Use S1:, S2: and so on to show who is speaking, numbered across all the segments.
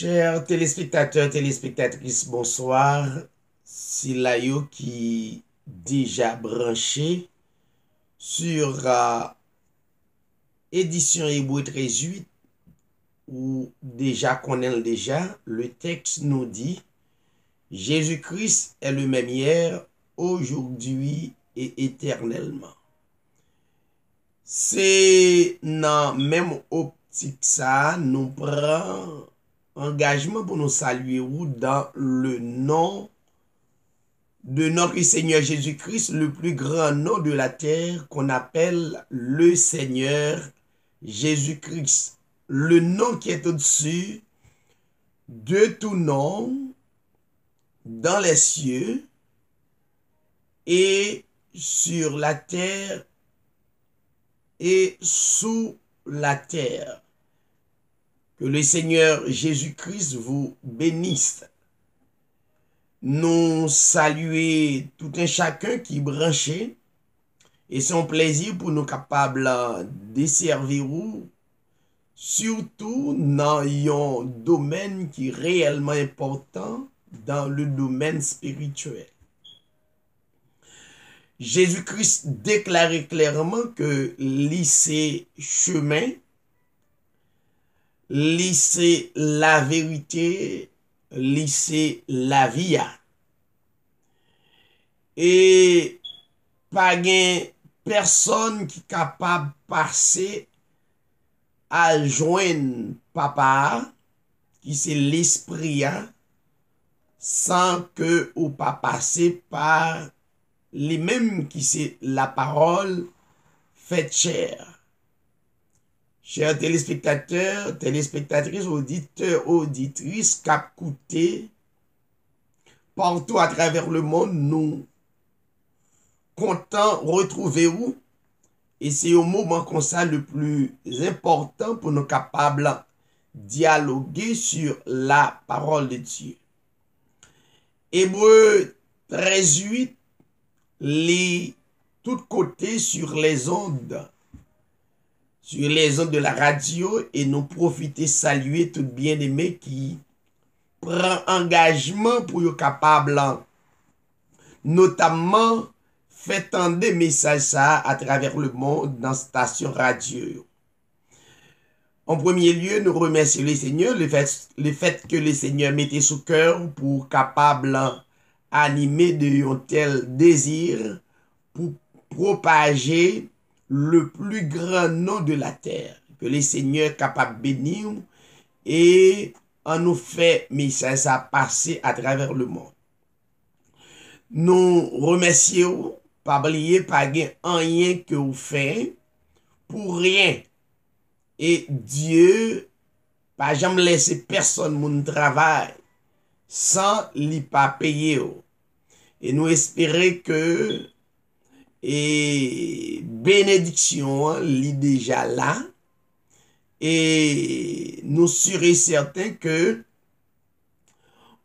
S1: Chers téléspectateurs, téléspectatrices, bonsoir. C'est Layo qui déjà branché sur édition Hébreu 13:8 ou déjà connaît déjà, le texte nous dit Jésus-Christ est le même hier, aujourd'hui et éternellement. C'est dans même optique ça, nous prenons engagement pour nous saluer ou dans le nom de notre Seigneur Jésus-Christ, le plus grand nom de la terre qu'on appelle le Seigneur Jésus-Christ. Le nom qui est au-dessus de tout nom dans les cieux et sur la terre et sous la terre. Que le Seigneur Jésus-Christ vous bénisse. Nous saluer tout un chacun qui branché et son plaisir pour nous capables de servir ou surtout dans un domaine qui est réellement important dans le domaine spirituel. Jésus-Christ déclarait clairement que lycée chemin, lycée la vérité, lycée la vie. Et pas de personne qui est capable de passer à joindre papa, qui c'est l'esprit, sans que ou pas passer par les mêmes qui c'est la parole faite chair. Chers téléspectateurs, téléspectatrices, auditeurs, auditrices, cap coûté, partout à travers le monde, nous comptons retrouver où. Et c'est au moment comme ça le plus important pour nous capables de dialoguer sur la parole de Dieu. Hébreu 13:8, les tous côtés sur les ondes de la radio et nous profiter saluer tout bien-aimé qui prend engagement pour être capable notamment fait entendre des messages à travers le monde dans station radio. En premier lieu, nous remercions le Seigneur, le fait que le Seigneur mettait sous cœur pour capable animer de un tel désir pour propager le plus grand nom de la terre, que le Seigneur est capable de bénir et en nous fait message à passer à travers le monde. Nous remercions, pas oublier, pas rien que vous faites pour rien. Et Dieu, pas jamais laisser personne mon travail sans lui pas payer. Et nous espérons que et bénédiction est déjà là. Et nous serons certains que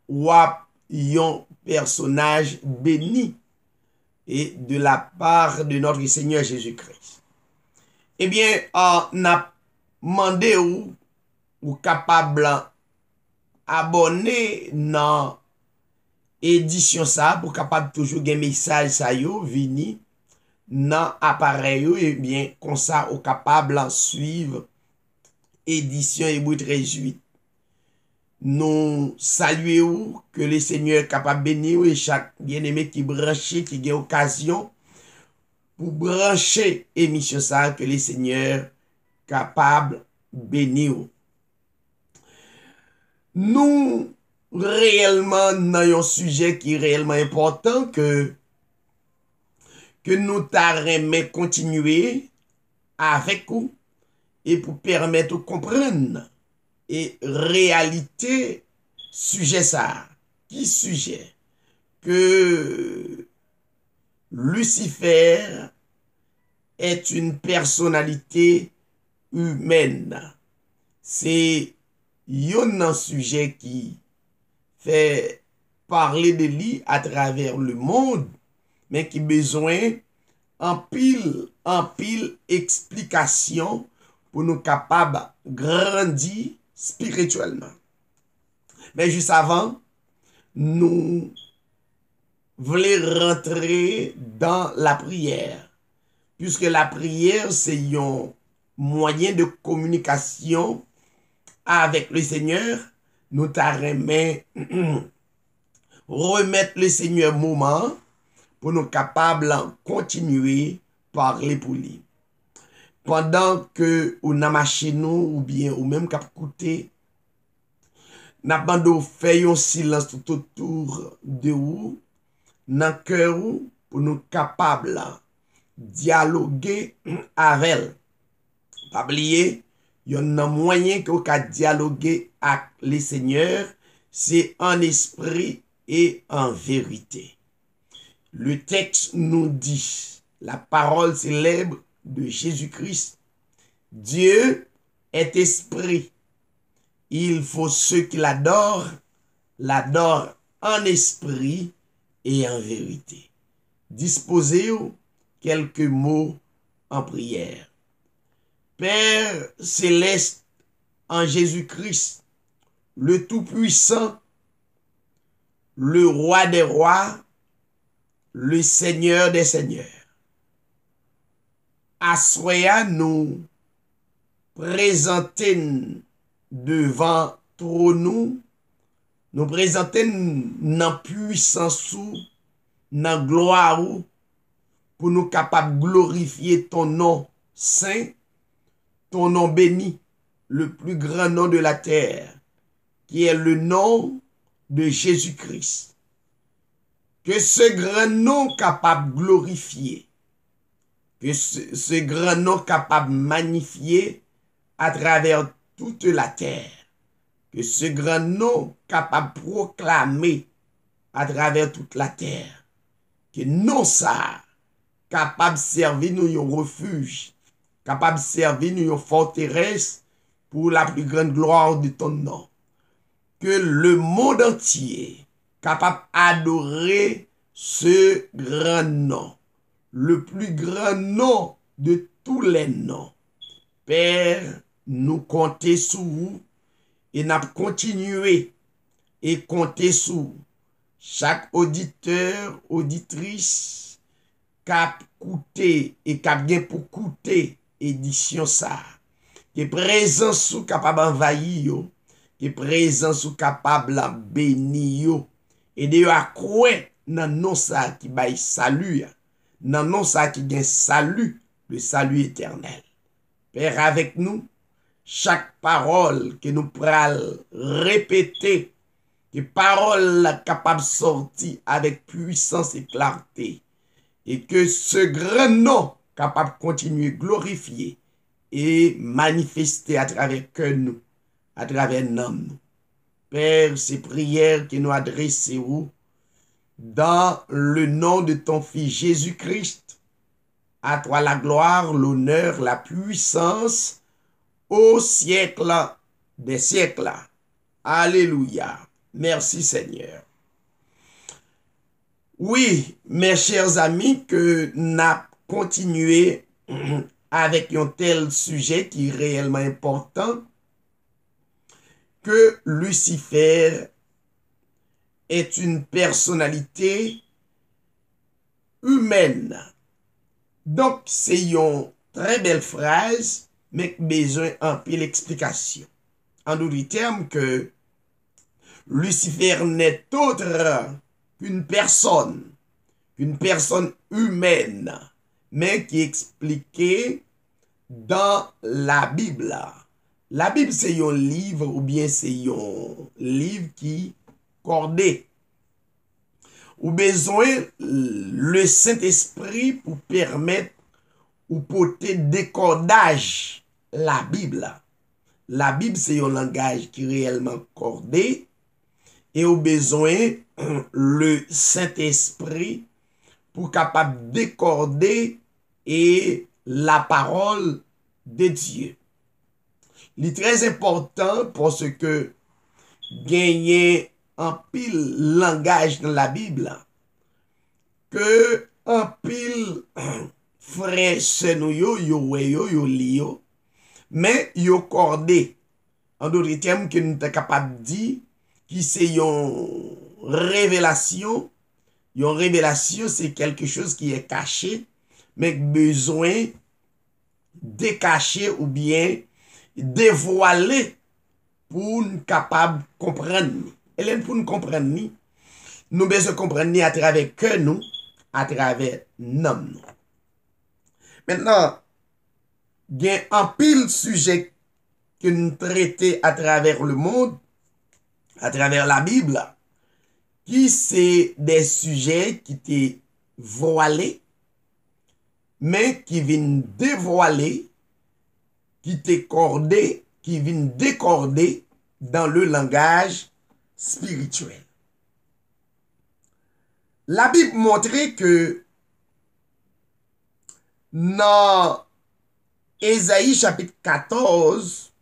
S1: un personnage béni et de la part de notre Seigneur Jésus-Christ. Eh bien, on a demandé ou capable abonner dans édition ça pour capable toujours un message ça yo vini dans appareil et bien comme ça ou capable suivre édition Hébreu 13:8. Nous saluons que le Seigneur est capable de bénir et chaque bien-aimé qui branché, qui a occasion pour brancher émission ça, que le Seigneur est capable de bénir. Nous, réellement, dans un sujet qui est réellement important que nous t'arrêtons continuer avec vous et pour permettre de comprendre et réalité sujet ça. Qui sujet? Que Lucifer est une personnalité humaine. C'est un sujet qui fait parler de lui à travers le monde, mais qui besoin en pile explication pour nous capables de grandir spirituellement. Mais juste avant, nous voulons rentrer dans la prière. Puisque la prière, c'est un moyen de communication avec le Seigneur. Nous t'arrêtons remettre le Seigneur moment pour nous capables de continuer à parler pour lui. Pendant que ou na machine ou bien ou même cap écouter, n'a pas fait un silence tout autour de vous, dans le cœur pour nous capables de dialoguer avec elle. Pas oublier, il y a un moyen que vous dialoguer avec le Seigneur, c'est en esprit et en vérité. Le texte nous dit, la parole célèbre de Jésus-Christ, Dieu est esprit. Il faut ceux qui l'adorent en esprit et en vérité. Disposez-vous quelques mots en prière. Père céleste en Jésus-Christ, le Tout-Puissant, le Roi des rois, le Seigneur des seigneurs. Assoya nous présenter devant trône nous présenter dans puissance dans gloire pour nous capables de glorifier ton nom saint, ton nom béni, le plus grand nom de la terre, qui est le nom de Jésus-Christ. Que ce grand nom capable de glorifier, que ce grand nom capable de magnifier à travers toute la terre, que ce grand nom capable de proclamer à travers toute la terre, que non ça capable de servir nous un refuge, capable de servir nous une forteresse pour la plus grande gloire de ton nom. Que le monde entier capable d'adorer ce grand nom, le plus grand nom de tous les noms. Père, nous comptons sur vous et nous continuer et compter sur chaque auditeur, auditrice, cap coûter et cap bien pour coûter édition ça. Qui est présent sous capable envahir, qui est présent sous capable bénir et de à croire dans non ça qui bail salut, dans non ça qui gagne salut, le salut éternel. Père avec nous, chaque parole que nous pral répéter, que parole capable de sortir avec puissance et clarté, et que ce grand nom capable de continuer glorifier et manifester à travers que nous, à travers nous. Père, ces prières que nous adressons dans le nom de ton Fils Jésus-Christ, à toi la gloire, l'honneur, la puissance, au siècle des siècles. Alléluia. Merci Seigneur. Oui, mes chers amis, que nous continué avec un tel sujet qui est réellement important, que Lucifer est une personnalité humaine. Donc, c'est une très belle phrase, mais besoin un peu l'explication. En d'autres termes, que Lucifer n'est autre qu'une personne humaine, mais qui est expliquée dans la Bible. La Bible, c'est un livre, ou bien c'est un livre qui cordé. Ou besoin le Saint-Esprit pour permettre ou porter décodage la Bible. La Bible, c'est un langage qui est réellement cordé et au besoin le Saint-Esprit pour capable décorder et la parole de Dieu. Il est très important parce que gagner un pile langage dans la Bible que un pile frère nous yo li mais yo cordé. En d'autres termes que nous sommes capables de dire qui c'est une révélation. Une révélation, c'est quelque chose qui est caché, mais besoin décacher ou bien dévoiler pour nous capable de comprendre. Et pour nous comprendre, nous besoin comprendre à travers que nous, à travers nom. Maintenant, il y a un pile sujet que nous traitons à travers le monde, à travers la Bible, qui c'est des sujets qui étaient voilés, mais qui viennent dévoiler, qui étaient cordés, qui viennent décorder dans le langage spirituel. La Bible montrait que dans Ésaïe chapitre 14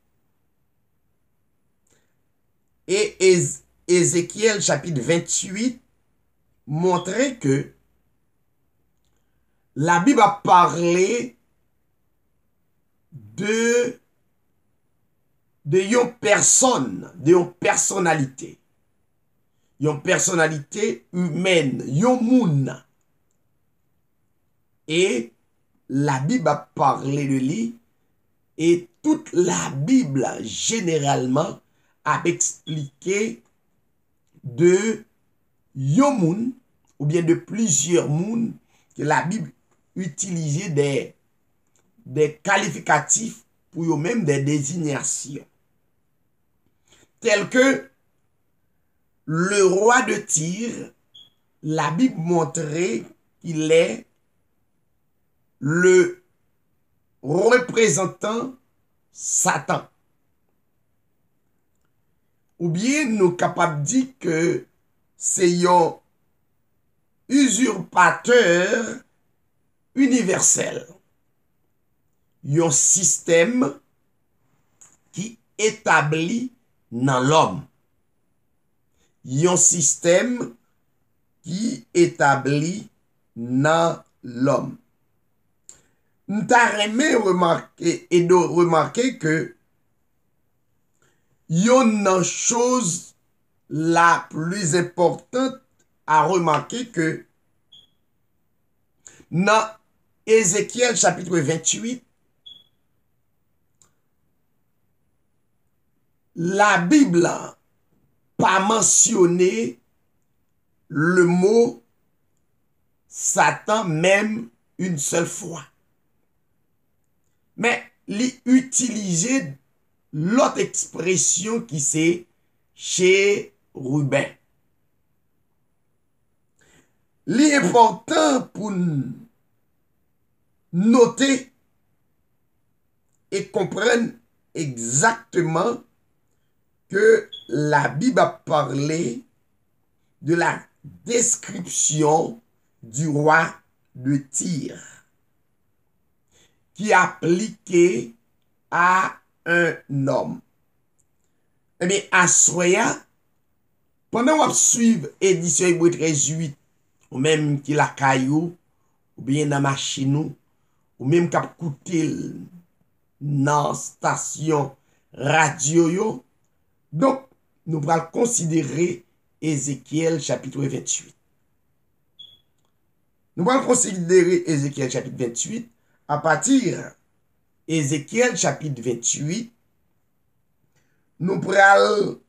S1: et Ézéchiel chapitre 28 montrait que la Bible a parlé de une personne, de une personnalité. Une personnalité humaine, un moun. Et la Bible a parlé de lui et toute la Bible généralement a expliqué de un moun ou bien de plusieurs moun que la Bible utilisait des qualificatifs pour eux-mêmes des désignations. Tels que le roi de Tyr, la Bible montrait qu'il est le représentant Satan. Ou bien nous capables de dire que c'est un usurpateur universel. Un système qui établit dans l'homme. Un système qui établit dans l'homme. Nous avons remarqué et de remarquer que une chose la plus importante à remarquer que dans Ézéchiel chapitre 28, la Bible n'a pas mentionné le mot Satan même une seule fois. Mais l'utiliser l'autre expression qui c'est chérubin. L'important pour noter et comprendre exactement que la Bible a parlé de la description du roi de Tyr qui appliqué à un homme. Eh bien, à Soya, pendant qu'on suit édition Hébreu 13:8, ou même qui la caillou, ou bien dans machine, ou même qui a écouté dans station radio, yo, donc, nous allons considérer Ézéchiel chapitre 28. Nous allons considérer Ézéchiel chapitre 28 à partir Ézéchiel chapitre 28. Nous allons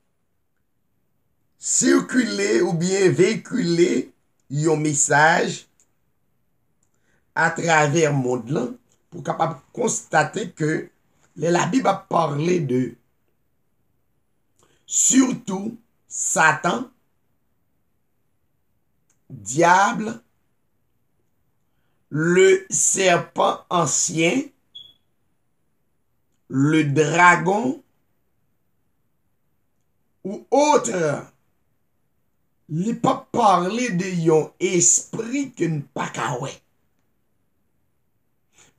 S1: circuler ou bien véhiculer un message à travers le monde là pour capable constater que la Bible a parlé de surtout Satan, diable, le serpent ancien, le dragon ou autre. Il n'est pas parler de un esprit que ne pas kawé.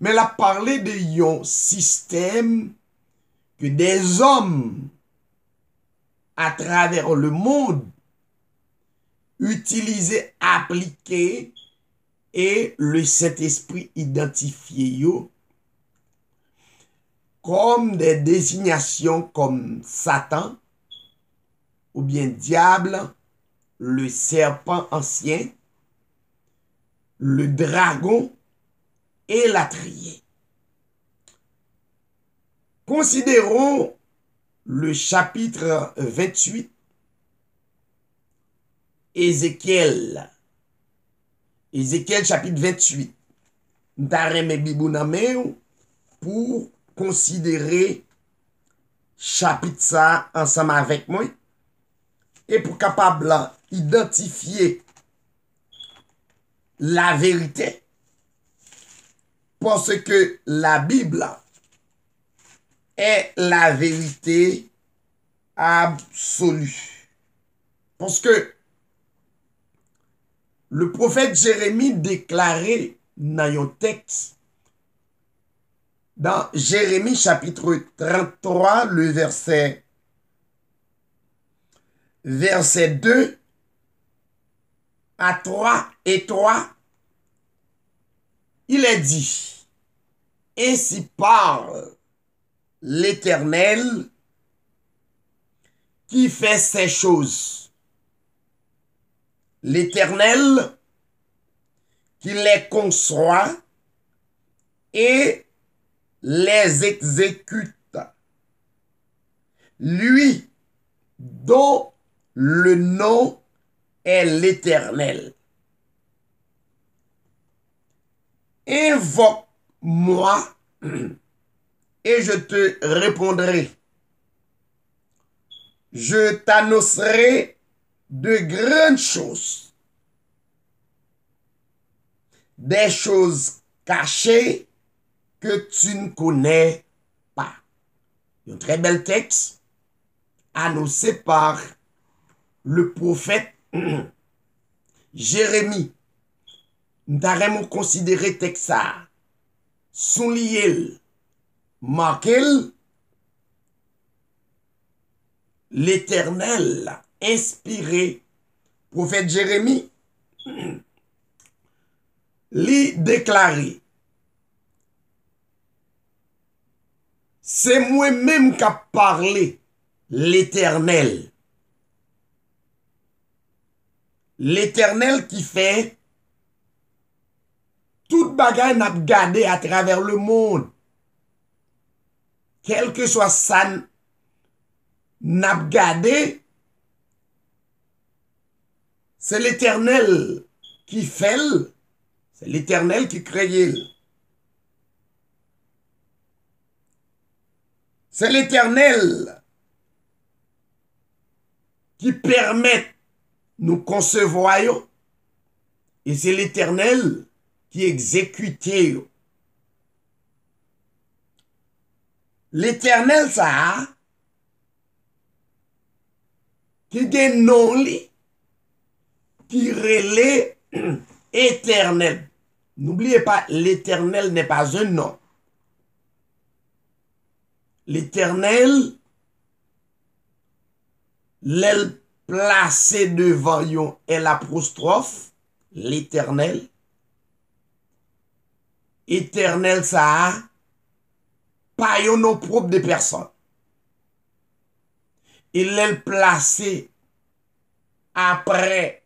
S1: Mais il a parlé de un système que des hommes à travers le monde utilisé, appliqué et le Saint-Esprit identifié yo comme des désignations comme Satan, ou bien diable, le serpent ancien, le dragon et la triée. Considérons le chapitre 28, Ézéchiel. Ézéchiel chapitre 28. Nous avons Bibou pour considérer chapitre ça ensemble avec moi et pour capable identifier la vérité, parce que la Bible est la vérité absolue. Parce que le prophète Jérémie déclarait dans un texte, dans Jérémie chapitre 33, le verset 2 à 3 et 3, il est dit, ainsi parle l'Éternel qui fait ces choses. L'Éternel qui les conçoit et les exécute. Lui dont le nom est l'Éternel. Invoque-moi et je te répondrai. Je t'annoncerai de grandes choses, des choses cachées que tu ne connais pas. Un très bel texte annoncé par le prophète Jérémie. Nous avons considéré texte ça. Son lié, marqué l'Éternel inspiré prophète Jérémie lui déclaré, c'est moi-même qui a parlé l'Éternel. L'Éternel qui fait toute bagaille n'a gardé à travers le monde. Quel que soit ça n'a gardé, c'est l'Éternel qui fait, c'est l'Éternel qui crée. C'est l'Éternel qui permet nous concevoir et c'est l'Éternel qui exécute. L'Éternel ça qui a nom li qui relève éternel. N'oubliez pas, l'Éternel n'est pas un nom. L'Éternel, l'aile placé devant yon est l'apostrophe, l'Éternel. Éternel ça, pas yon nom propre de personne. Il l'aile placé après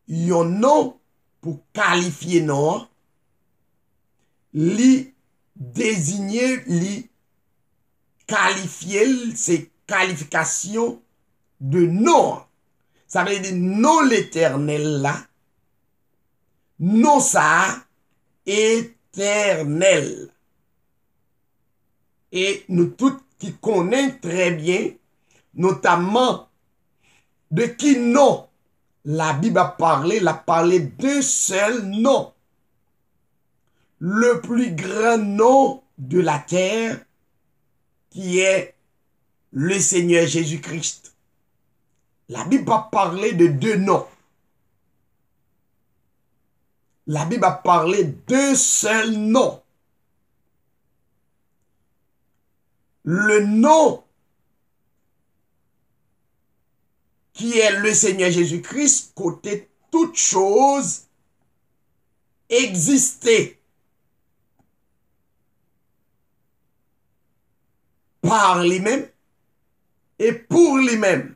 S1: yon nom pour qualifier non, li désigner, li qualifier, c'est qualification de nom. Ça veut dire non l'Éternel là, non ça, éternel. Et nous tous qui connaissons très bien, notamment de qui nom la Bible a parlé d'un seul nom. Le plus grand nom de la terre, qui est le Seigneur Jésus-Christ. La Bible a parlé de deux noms. La Bible a parlé d'un seul nom. Le nom qui est le Seigneur Jésus-Christ, côté toute chose existait par lui-même et pour lui-même.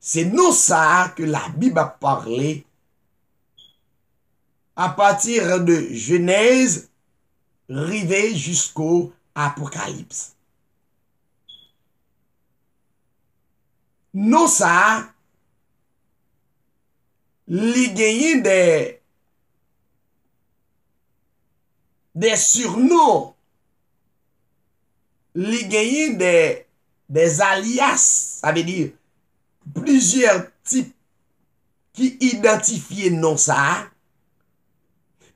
S1: C'est non ça que la Bible a parlé à partir de Genèse, rivé jusqu'au Apocalypse. Non ça, li genyen des surnoms, li genyen des alias, ça veut dire plusieurs types qui identifient non ça.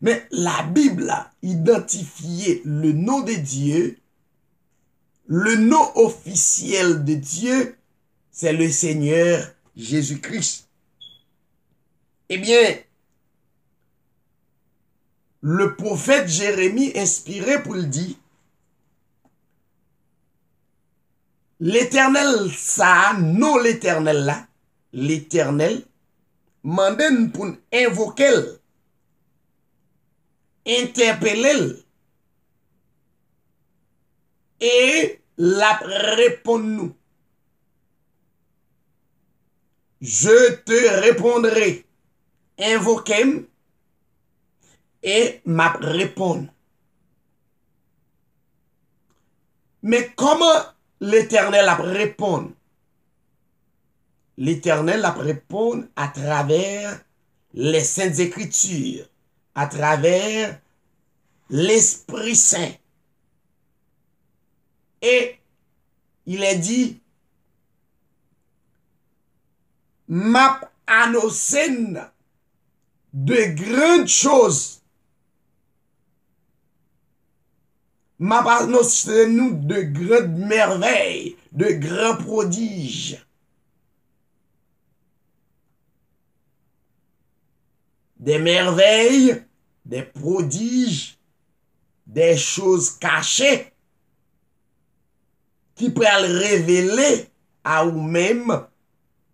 S1: Mais la Bible a identifié le nom de Dieu, le nom officiel de Dieu, c'est le Seigneur Jésus-Christ. Eh bien, le prophète Jérémie, inspiré pour le dire, l'Éternel, ça, non l'Éternel là, l'Éternel, manden pour invoquer, interpeller, et la répond nous. Je te répondrai, invoquez et m'a répondre. Mais comment l'Éternel a répondre? L'Éternel a répondre à travers les Saintes Écritures, à travers l'Esprit Saint. Et il est dit, m'a annoncé de grandes choses. M'a annoncé nous de grandes merveilles, de grands prodiges. Des merveilles, des prodiges, des choses cachées qui peuvent révéler à vous-même,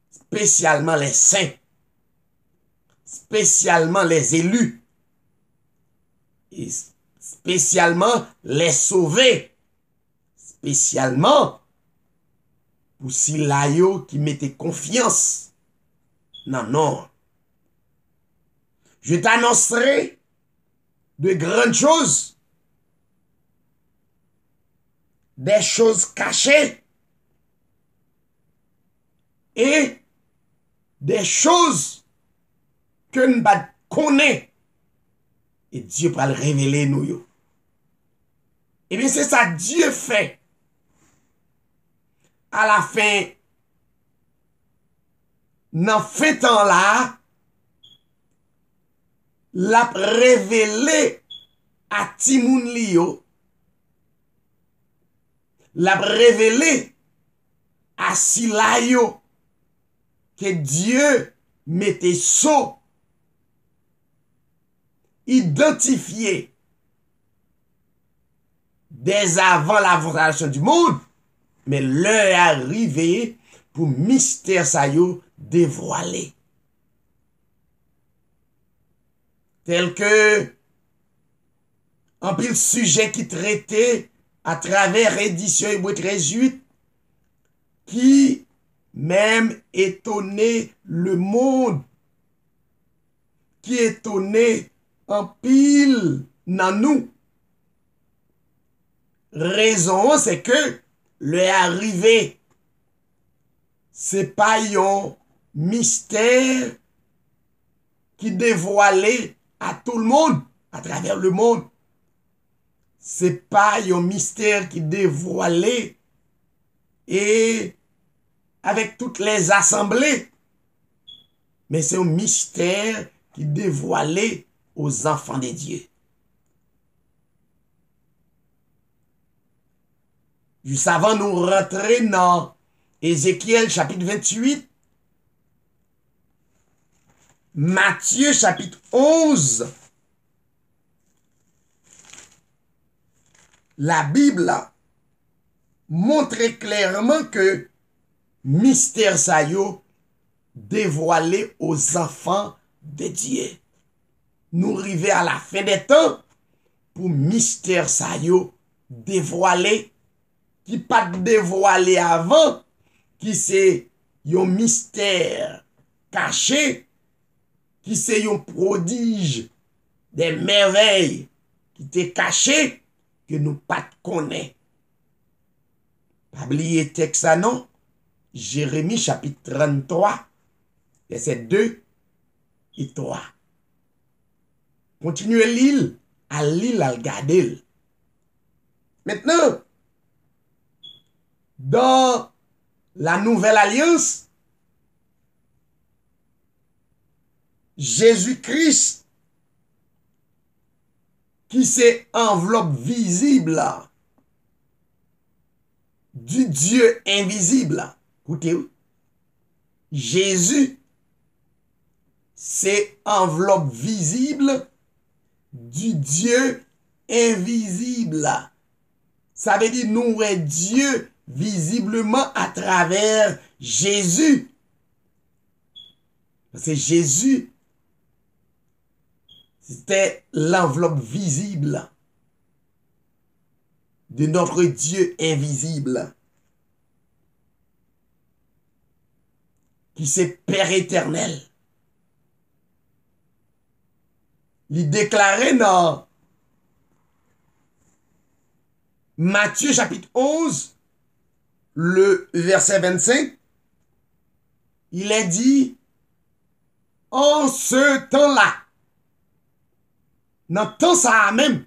S1: spécialement les saints, spécialement les élus, et spécialement les sauvés, spécialement pour si l'aïo qui mettait confiance. Non, non. Je t'annoncerai de grandes choses, des choses cachées et des choses que nous ne connaissons. Et Dieu va le révéler nous. Et bien c'est ça Dieu fait. À la fin, dans fin temps là, l'a révélé à Timoun Lio, l'a révélé à Silayo, que Dieu mettait sceau, identifié dès avant la fondation du monde, mais l'heure est arrivée pour mystère ça yo dévoiler. Tel que un pile sujet qui traitait à travers édition Hébreu 13:8 qui même étonnait le monde, qui étonnait en pile dans nous. Raison, c'est que le arrivé, c'est pas un mystère qui dévoilait à tout le monde, à travers le monde. C'est pas un mystère qui dévoilait et avec toutes les assemblées, mais c'est un mystère qui dévoilait aux enfants de Dieu. Juste avant nous rentrer dans Ézéchiel chapitre 28, Matthieu chapitre 11, la Bible montre clairement que mystère ça yo dévoilé aux enfants de Dieu. Nous arrivons à la fin des temps pour mystère ça yo dévoilé qui pas dévoilé avant, qui c'est yon mystère caché qui c'est un prodige des merveilles qui t'est caché que nous pas connaît. Pas oublier texte ça non? Jérémie chapitre 33 verset 2 et 3. Continuez l'île, à l'île à regarder. Maintenant, dans la nouvelle alliance, Jésus-Christ, qui c'est enveloppe visible du Dieu invisible. Écoutez, Jésus, c'est enveloppe visible du Dieu invisible. Ça veut dire nous voyons Dieu visiblement à travers Jésus. C'est Jésus, c'était l'enveloppe visible de notre Dieu invisible, qui c'est Père éternel. Il déclarait dans Matthieu chapitre 11, le verset 25, il est dit, en ce temps-là, dans temps ça même,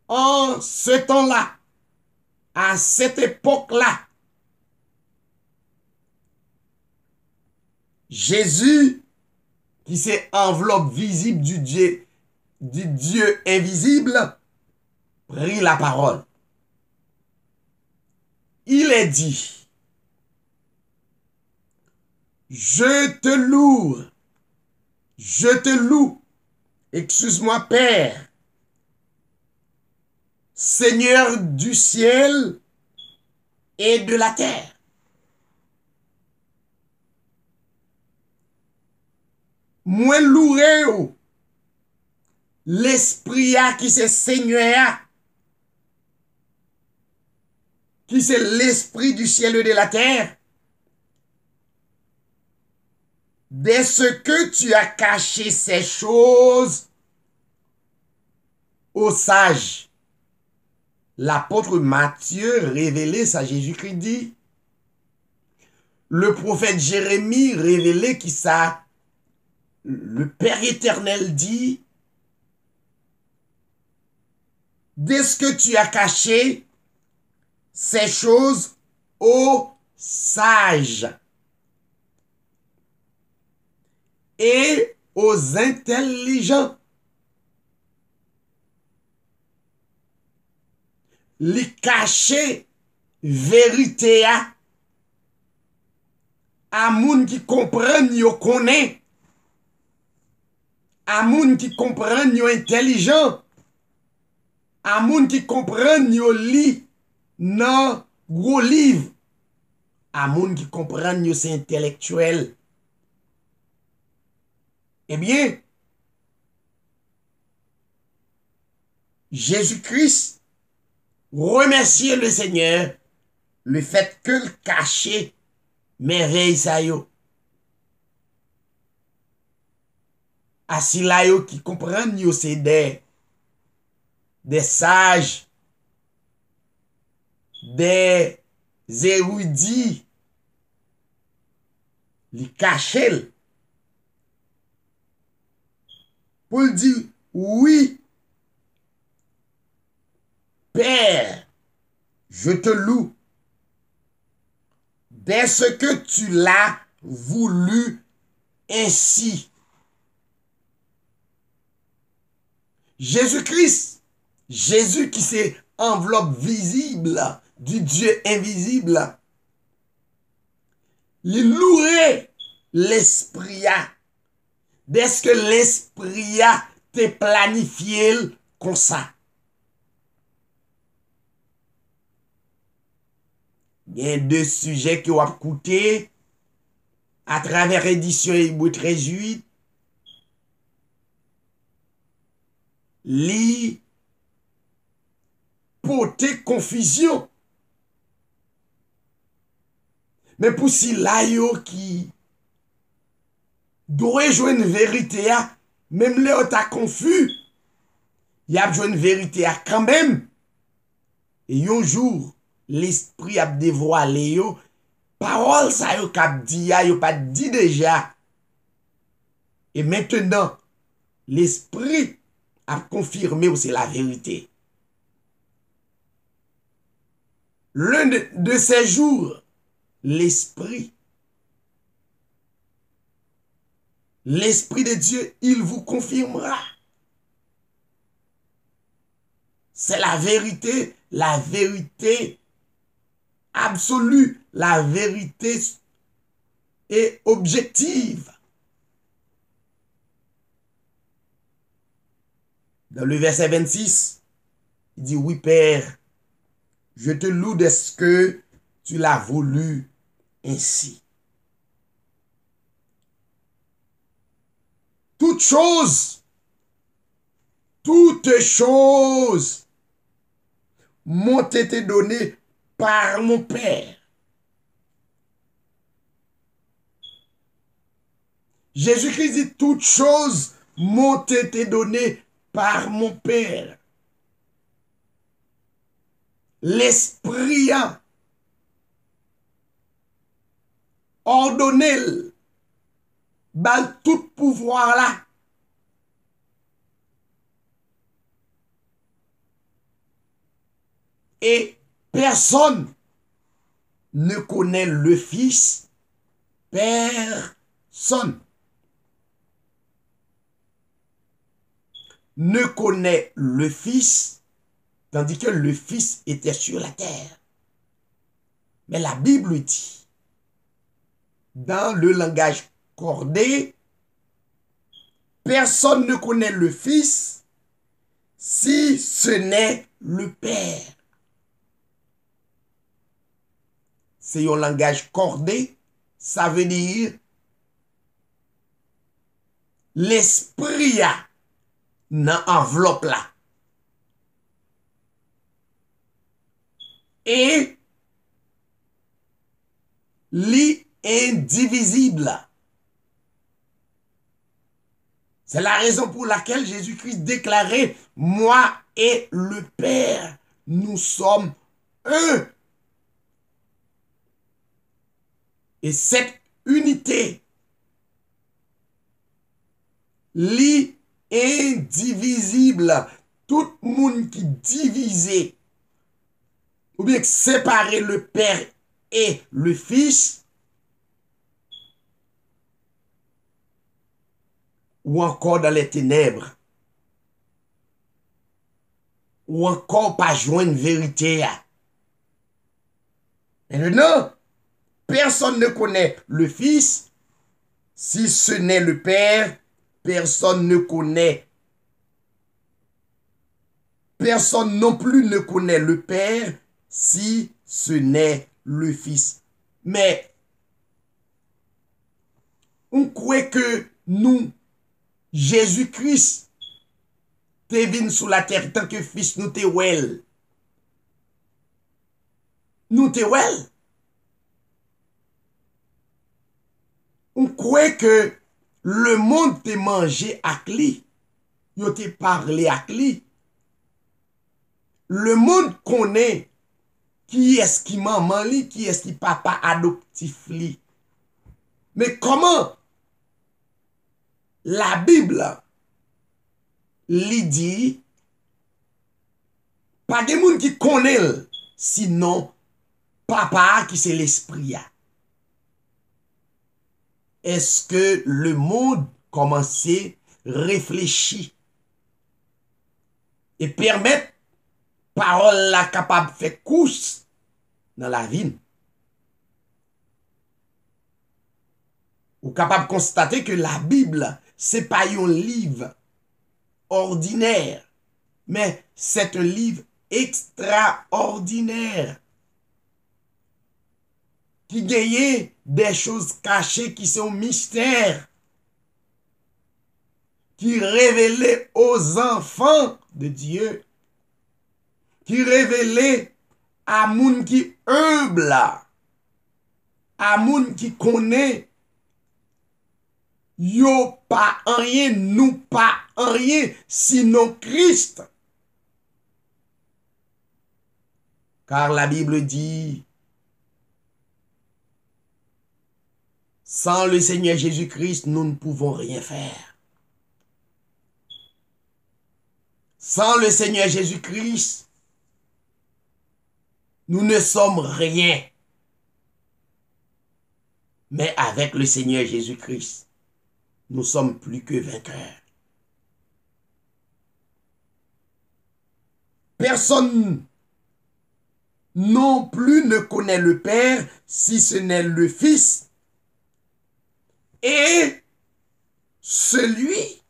S1: en ce temps-là, à cette époque-là, Jésus, qui c'est enveloppe visible du Dieu invisible, prit la parole. Il est dit, je te loue, excuse-moi Père, Seigneur du ciel et de la terre. Moi loué l'esprit qui c'est Seigneur, qui c'est l'esprit du ciel et de la terre, dès ce que tu as caché ces choses aux sages. L'apôtre Matthieu révélé ça, Jésus-Christ dit, le prophète Jérémie révélé qui ça, le Père éternel dit, dès ce que tu as caché ces choses aux sages et aux intelligents. Les cacher vérité à moun qui comprennent yo connaît, à moun qui comprennent yo intelligent, à moun qui comprennent yo li nan gros livre, à moun qui comprennent yo c'est intellectuel. Eh bien, Jésus-Christ remercier le Seigneur le fait que le caché merveille ça yo. Assis là yo qui comprennent yo c'est des sages, des érudits, les cachés pour dire oui, Père, je te loue dès ce que tu l'as voulu ainsi. Jésus-Christ, Jésus qui c'est enveloppe visible du Dieu invisible, il louerait l'esprit dès que l'esprit te planifié comme ça. Il y a deux sujets qui ont coûté à travers édition Hébreu 13:8. Li porter confusion. Mais pour si la yo qui doit jouer une vérité, même là où t'as confus, il y a joué une vérité quand même. Et un jour, l'esprit a dévoilé yo, parole ça yo k'ap di ya, yo pas dit déjà. Et maintenant, l'esprit a confirmé où c'est la vérité. L'un de ces jours, l'esprit de Dieu, il vous confirmera. C'est la vérité absolue, la vérité est objective. Dans le verset 26, il dit, oui Père, je te loue de ce que tu l'as voulu ainsi. Toutes choses m'ont été données par mon Père. Jésus-Christ dit, toutes choses m'ont été données par mon Père. L'Esprit a ordonné tout pouvoir là. Et personne ne connaît le Fils. Personne ne connaît le Fils, tandis que le Fils était sur la terre. Mais la Bible dit, dans le langage cordé, personne ne connaît le Fils si ce n'est le Père. C'est un langage cordé, ça veut dire l'esprit a dans enveloppe là. Et l'indivisible. C'est la raison pour laquelle Jésus-Christ déclarait, moi et le Père, nous sommes un. Et cette unité, l'indivisible, tout le monde qui divisait, ou bien séparer le Père et le Fils, ou encore dans les ténèbres, ou encore pas joindre vérité. Maintenant, personne ne connaît le Fils, si ce n'est le Père, personne non plus ne connaît le Père, si ce n'est le Fils. Mais, on croit que nous, Jésus-Christ, te venu sur la terre tant que Fils nous te well. Nous te well. On croit que le monde te mangé avec lui. Yo te parlé avec lui. Le monde connaît qui est-ce qui maman li, qui est-ce qui papa adoptif li. Mais comment la Bible li dit pas de monde qui connaît sinon papa qui c'est l'esprit. Est-ce que le monde commençait à réfléchir et permettre parole la capable de faire couche dans la vie? Ou capable de constater que la Bible, c'est pas un livre ordinaire, mais c'est un livre extraordinaire qui gagne des choses cachées qui sont mystères, qui révélent aux enfants de Dieu, qui révèlent à moun qui humble, à moun qui connaît, yo pas en rien, nous pas en rien, sinon Christ. Car la Bible dit, sans le Seigneur Jésus-Christ, nous ne pouvons rien faire. Sans le Seigneur Jésus-Christ, nous ne sommes rien. Mais avec le Seigneur Jésus-Christ, nous sommes plus que vainqueurs. Personne non plus ne connaît le Père si ce n'est le Fils et celui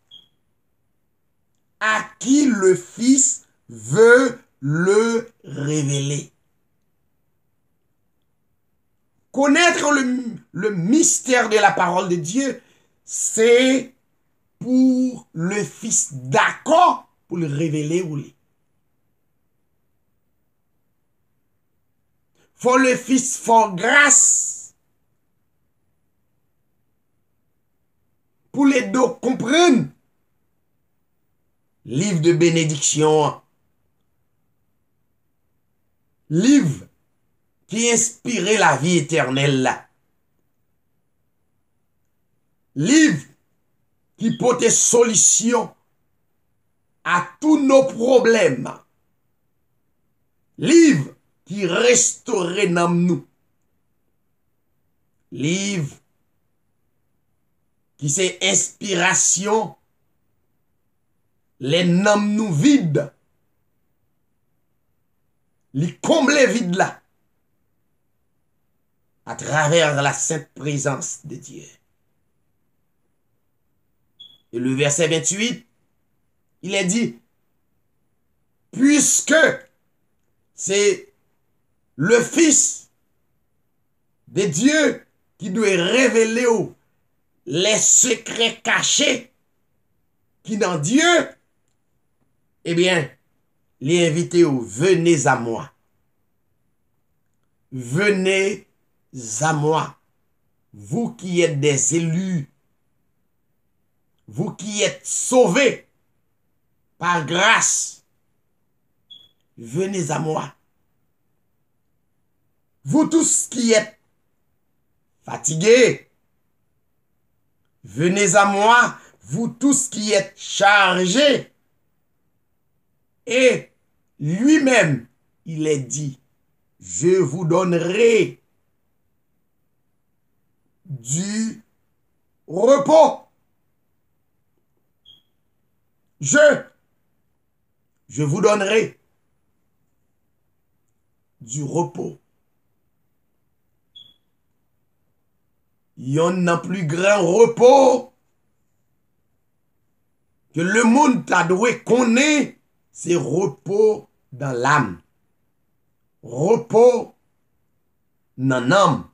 S1: à qui le Fils veut le révéler. Connaître le mystère de la parole de Dieu, c'est pour le Fils d'accord pour le révéler ou lui. Faut le Fils for grâce pour les deux comprendre. Livre de bénédiction. Livre qui inspirait la vie éternelle. Livre qui portait solution à tous nos problèmes. Livre qui restaurait dans nous. Livre qui c'est inspiration les noms nous vides. Les combler vide là. À travers la sainte présence de Dieu. Et le verset 28, il est dit, puisque c'est le Fils de Dieu qui doit révéler les secrets cachés qui dans Dieu, eh bien, les invités, venez à moi. Venez à moi. Vous qui êtes des élus, vous qui êtes sauvés par grâce, venez à moi. Vous tous qui êtes fatigués, venez à moi. Vous tous qui êtes chargés. Et lui-même, il est dit, je vous donnerai du repos. Je vous donnerai du repos. Il y en a plus grand repos que le monde t'a doué connaît, c'est repos dans l'âme. Repos dans l'âme.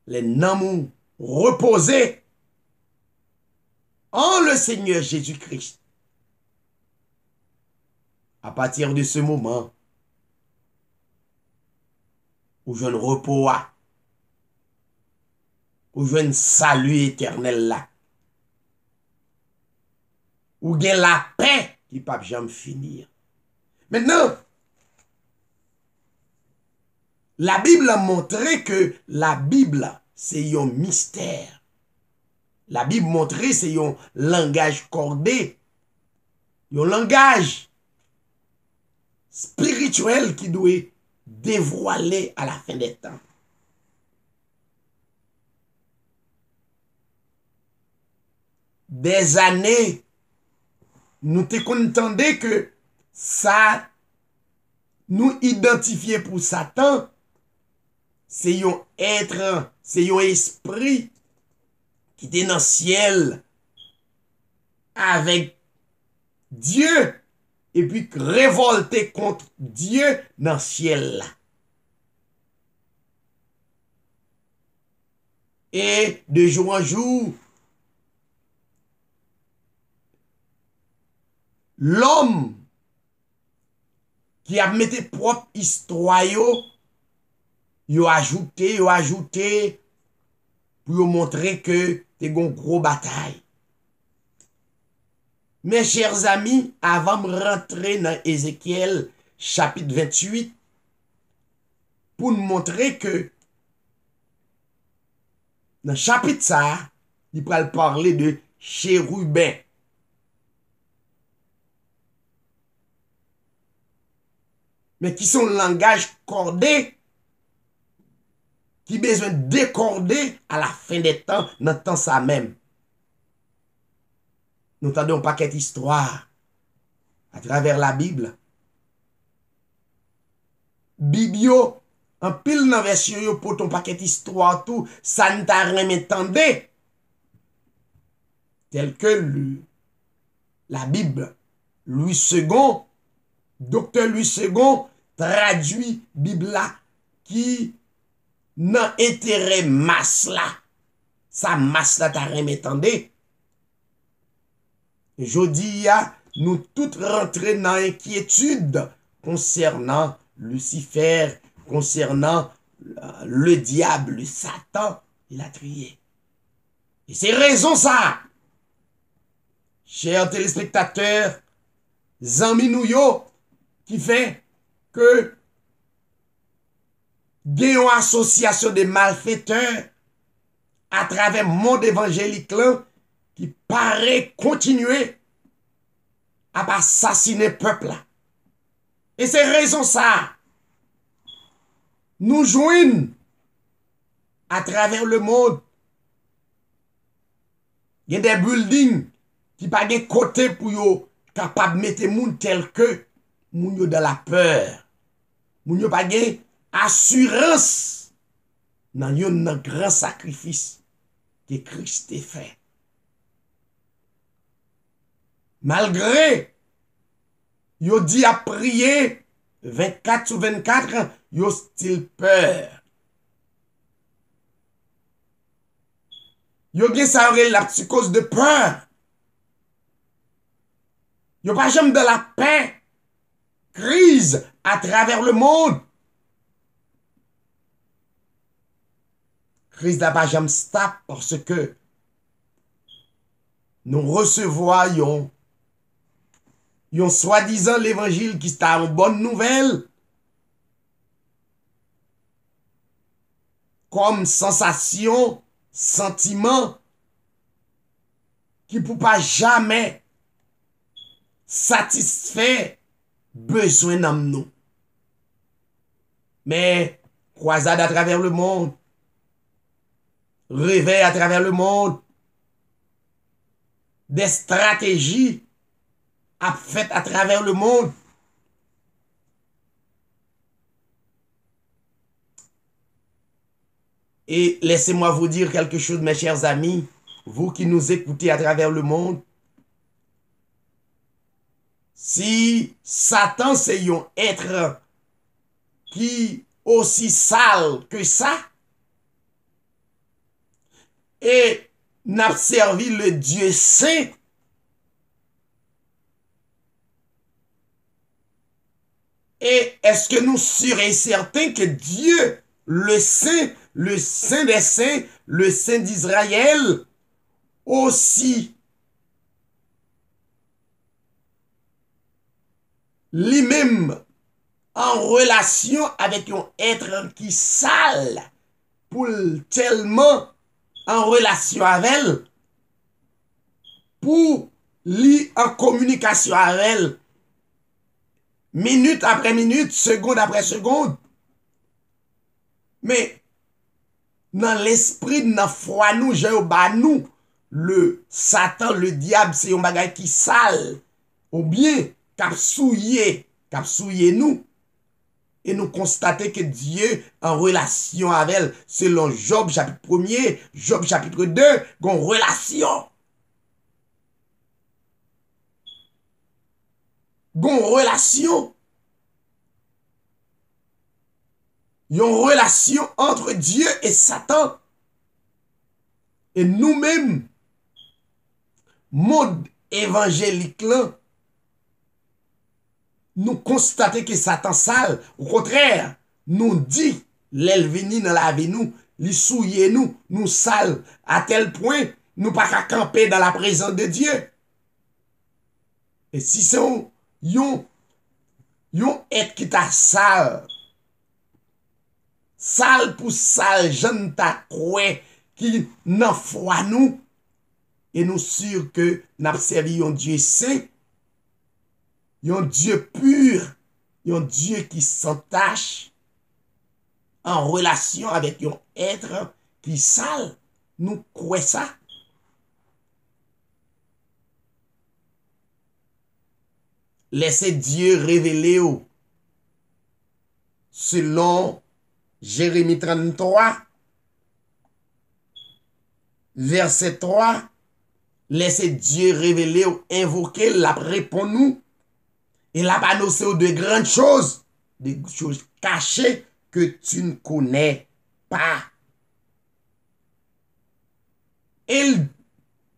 S1: Les noms reposés en le Seigneur Jésus-Christ. À partir de ce moment où je ne repos, où je ne salut éternel là, où il y a la paix qui ne peut jamais finir. Maintenant, la Bible a montré que la Bible, c'est un mystère. La Bible montré c'est un langage cordé, un langage spirituel qui doit dévoiler à la fin des temps. Des années, nous te contendons que ça nous identifier pour Satan, c'est un être, c'est un esprit qui était dans le ciel avec Dieu et puis révolté contre Dieu dans le ciel là. Et de jour en jour, l'homme qui a mis propre histoire yo ajouté pour montrer que t'es une gros bataille. Mes chers amis, avant de rentrer dans Ézéchiel chapitre 28, pour nous montrer que dans le chapitre ça, il va parler de chérubin. Mais qui sont le langage cordé, qui besoin de décorder à la fin des temps, dans le temps ça même. Nous entendons un paquet d'histoires à travers la Bible. Biblio, en pile dans version yo pour ton paquet d'histoires tout, ça ne t'a rien entendu. Tel que la Bible, Louis II, docteur Louis II, traduit Bible là, qui n'a intérêt masse là. Sa masse là t'a rien entendu. Jodi ya, nous toutes rentrons dans l'inquiétude concernant Lucifer, concernant le diable, le Satan, il a trié. Et c'est raison ça. Chers téléspectateurs, zami nou yo, qui fait que il y a une association de malfaiteurs à travers le monde évangélique là, qui paraît continuer à assassiner le peuple là. Et c'est raison ça. Nous joignons à travers le monde. Il y a des buildings qui pas de côté pour yo capable de mettre moun tel que moun yo dans la peur. Moun yo pas de assurance dans yon grand sacrifice que Christ a fait. Malgré yo dit à prier 24 sur 24, yo still peur. Yo gen sa la psychose de peur. Yo pas jamais de la paix. Crise à travers le monde. Crise n'a pas jamais stop parce que nous recevons yon soi-disant l'évangile qui est une bonne nouvelle comme sensation, sentiment qui ne peut pas jamais satisfaire besoin dans nous. Mais croisade à travers le monde, réveil à travers le monde, des stratégies faites à travers le monde. Et laissez-moi vous dire quelque chose, mes chers amis, vous qui nous écoutez à travers le monde. Si Satan c'est un être qui aussi sale que ça, et n'a servi le Dieu saint, et est-ce que nous serons certains que Dieu, le Saint des Saints, le Saint d'Israël, aussi lui-même en relation avec un être qui sale, pour tellement en relation avec elle, pour lui en communication avec elle, minute après minute, seconde après seconde. Mais dans l'esprit, dans la foi, nous, nous, le Satan, le diable, c'est un bagage qui sale, ou bien cap souillé nous. Et nous constatons que Dieu en relation avec elle, selon Job chapitre 1er, Job chapitre 2, une relation. Une relation. Une relation entre Dieu et Satan. Et nous-mêmes, monde évangélique là, nous constatons que Satan sale. Au contraire, nous dit l'elle vini dans la vie nous, li souiller nous, nous sale, à tel point, nous pas qu'à camper dans la présence de Dieu. Et si c'est yon être qui t'a sale pour sale, jeune ta croix, qui n'en foi nous, et nous sûr que nous servi un Dieu saint, un Dieu pur, un Dieu qui s'entache en relation avec un être qui sale. Nous croyons ça. Laissez Dieu révéler selon Jérémie 33, verset 3. Laissez Dieu révéler invoquer, la répond nous. Et là, annoncé de grandes choses, des choses cachées que tu ne connais pas. Il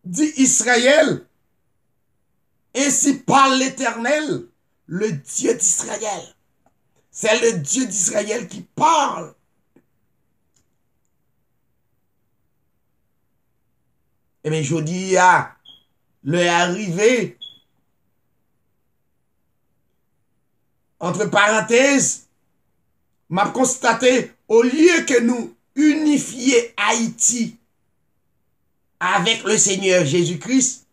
S1: dit Israël, ainsi parle l'Éternel, le Dieu d'Israël. C'est le Dieu d'Israël qui parle. Eh bien, je dis, l'heure est arrivée. Entre parenthèses, m'a constaté, au lieu que nous unifions Haïti avec le Seigneur Jésus-Christ,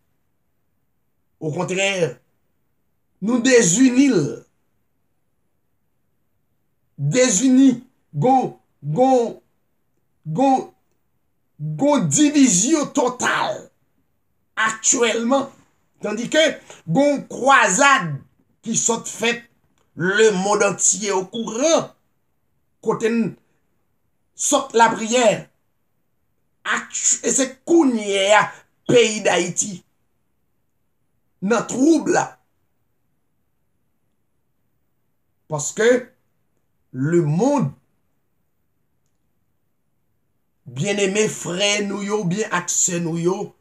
S1: au contraire, nous désunissons. Gon division totale actuellement. Tandis que gon croisade qui sont faites le monde entier au courant. Côté saute la prière. Et c'est Kounia, pays d'Haïti. Dans trouble là. Parce que le monde, bien-aimé frère nous yo, bien accès nous yo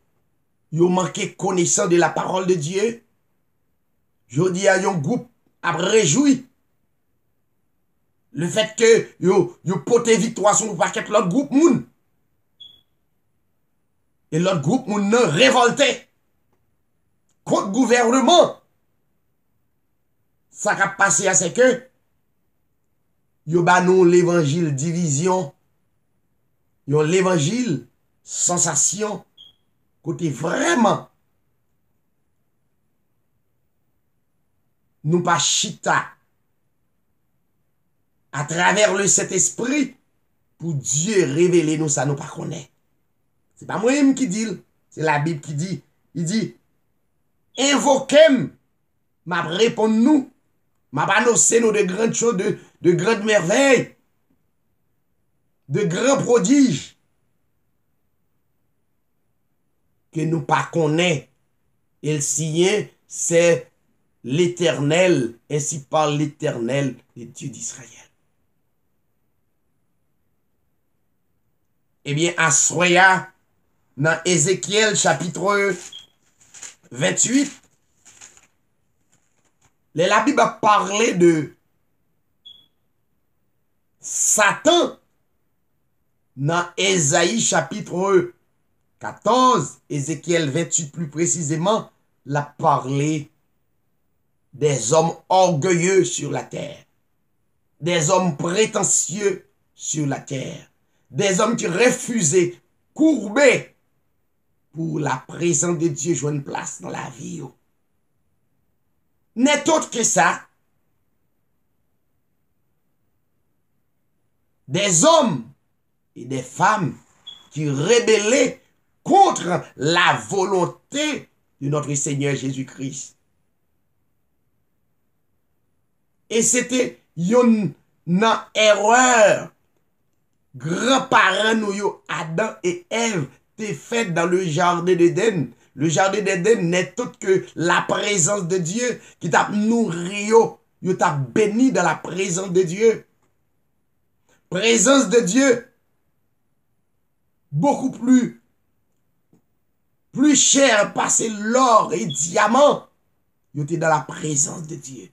S1: manqué connaissance de la parole de Dieu. Je dis à un groupe a réjoui le fait que yo pote victoire sur paquet l'autre groupe moun. Et l'autre groupe moun nan révolté contre gouvernement. Ça qui passé c'est que yo ba nou l'évangile division, yo l'évangile sensation côté vraiment nous pas chita à travers le Saint-Esprit pour Dieu révéler nous ça nous pas connaît. C'est pas moi-même qui dit, c'est la Bible qui dit. Il dit invoquez-moi, m'a répondre nous, m'a annoncé nous de grandes choses, de grandes merveilles, de grands prodiges que nous pas connaît. Et le sien, c'est l'Éternel, ainsi parle l'Éternel, le Dieu d'Israël. Eh bien, à Soya, dans Ézéchiel chapitre 28, la Bible a parlé de Satan. Dans Ésaïe chapitre 14, Ézéchiel 28 plus précisément, l'a parlé des hommes orgueilleux sur la terre, des hommes prétentieux sur la terre, des hommes qui refusaient, courbaient pour la présence de Dieu jouer une place dans la vie. N'est autre que ça. Des hommes et des femmes qui rebellaient contre la volonté de notre Seigneur Jésus-Christ. Et c'était une erreur. Grands-parents nous, Adam et Ève, t'es fait dans le jardin d'Éden. Le jardin d'Éden n'est autre que la présence de Dieu qui t'a nourri, yo t'a béni dans la présence de Dieu. Présence de Dieu beaucoup plus cher passer l'or et diamant. Yo t'es dans la présence de Dieu.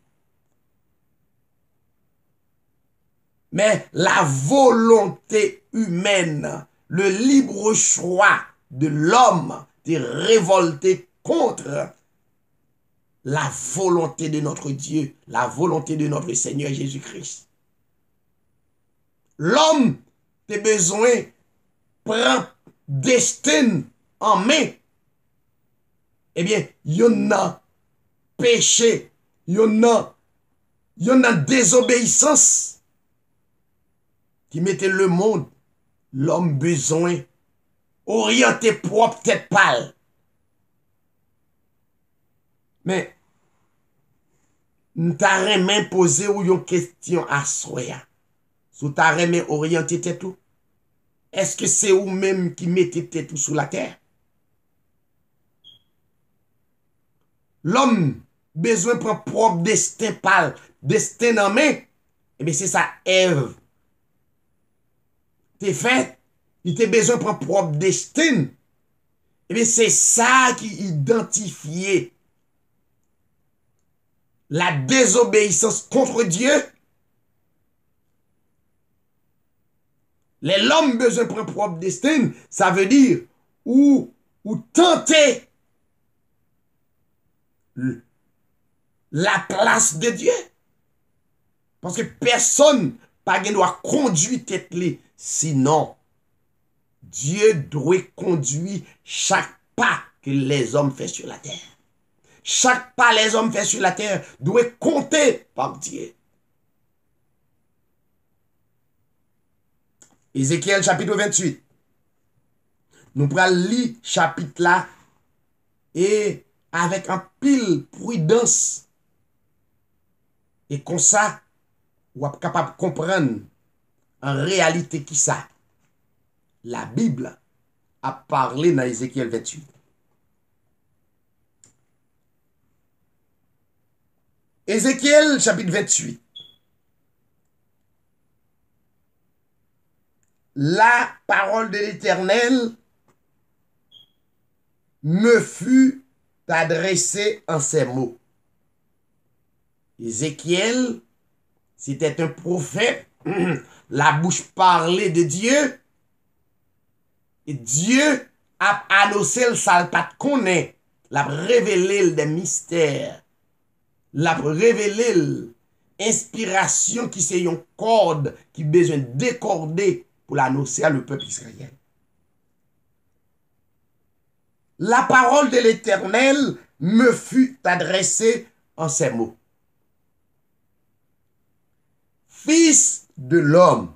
S1: Mais la volonté humaine, le libre choix de l'homme de révolter contre la volonté de notre Dieu, la volonté de notre Seigneur Jésus-Christ. L'homme a besoin de prendre destin en main. Eh bien, il y en a péché, il y en a désobéissance qui mettait le monde, l'homme besoin orienté propre tête pâle. Mais nous t'avons posé une question à soi. Sous ta orienté tête tout. Est-ce que c'est vous-même qui mettez tête tout sur la terre? L'homme besoin de prendre propre destin pâle, destin en main. Eh bien, c'est ça, Ève. T'es fait, il t'a besoin de prendre propre destin. Eh bien, c'est ça qui identifiait la désobéissance contre Dieu. L'homme besoin de prendre propre destin, ça veut dire ou tenter la place de Dieu. Parce que personne pas doit conduire tête li. Sinon, Dieu doit conduire chaque pas que les hommes font sur la terre. Chaque pas les hommes font sur la terre doit compter par Dieu. Ézéchiel chapitre 28. Nous prenons lire chapitre là et avec un pile prudence. Et comme ça, vous êtes capable de comprendre en réalité qui ça. La Bible a parlé dans Ézéchiel 28. Ézéchiel chapitre 28. La parole de l'Éternel me fut adressée en ces mots. Ézéchiel, c'était un prophète, la bouche parlait de Dieu, et Dieu a annoncé le salpat qu'on est, l'a révélé des mystères, l'a révélé l'inspiration qui c'est une corde qui besoin de décorder pour l'annoncer à le peuple israélien. La parole de l'Éternel me fut adressée en ces mots. Fils de l'homme,